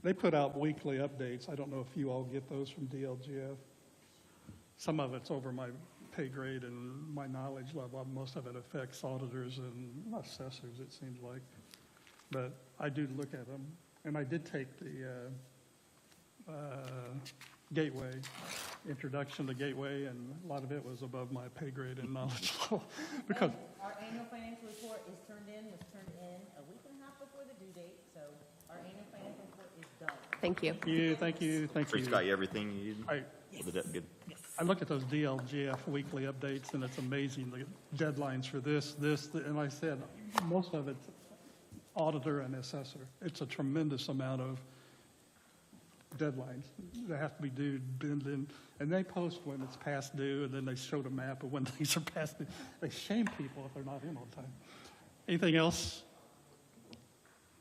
They put out weekly updates. I don't know if you all get those from DLGF. Some of it's over my pay grade and my knowledge level. Most of it affects auditors and assessors, it seems like. But I do look at them. And I did take the Gateway, introduction to Gateway, and a lot of it was above my pay grade and knowledge level. Because Our annual financial report was turned in a week and a half before the due date, so our annual financial report is done. Thank you. Thank you. Free's got you everything you need? I Good. I look at those DLGF weekly updates, and it's amazing, the deadlines for this, and I said, most of it's auditor and assessor. It's a tremendous amount of deadlines that have to be due, and they post when it's past due, and then they show the map of when things are past due. They shame people if they're not in on time. Anything else?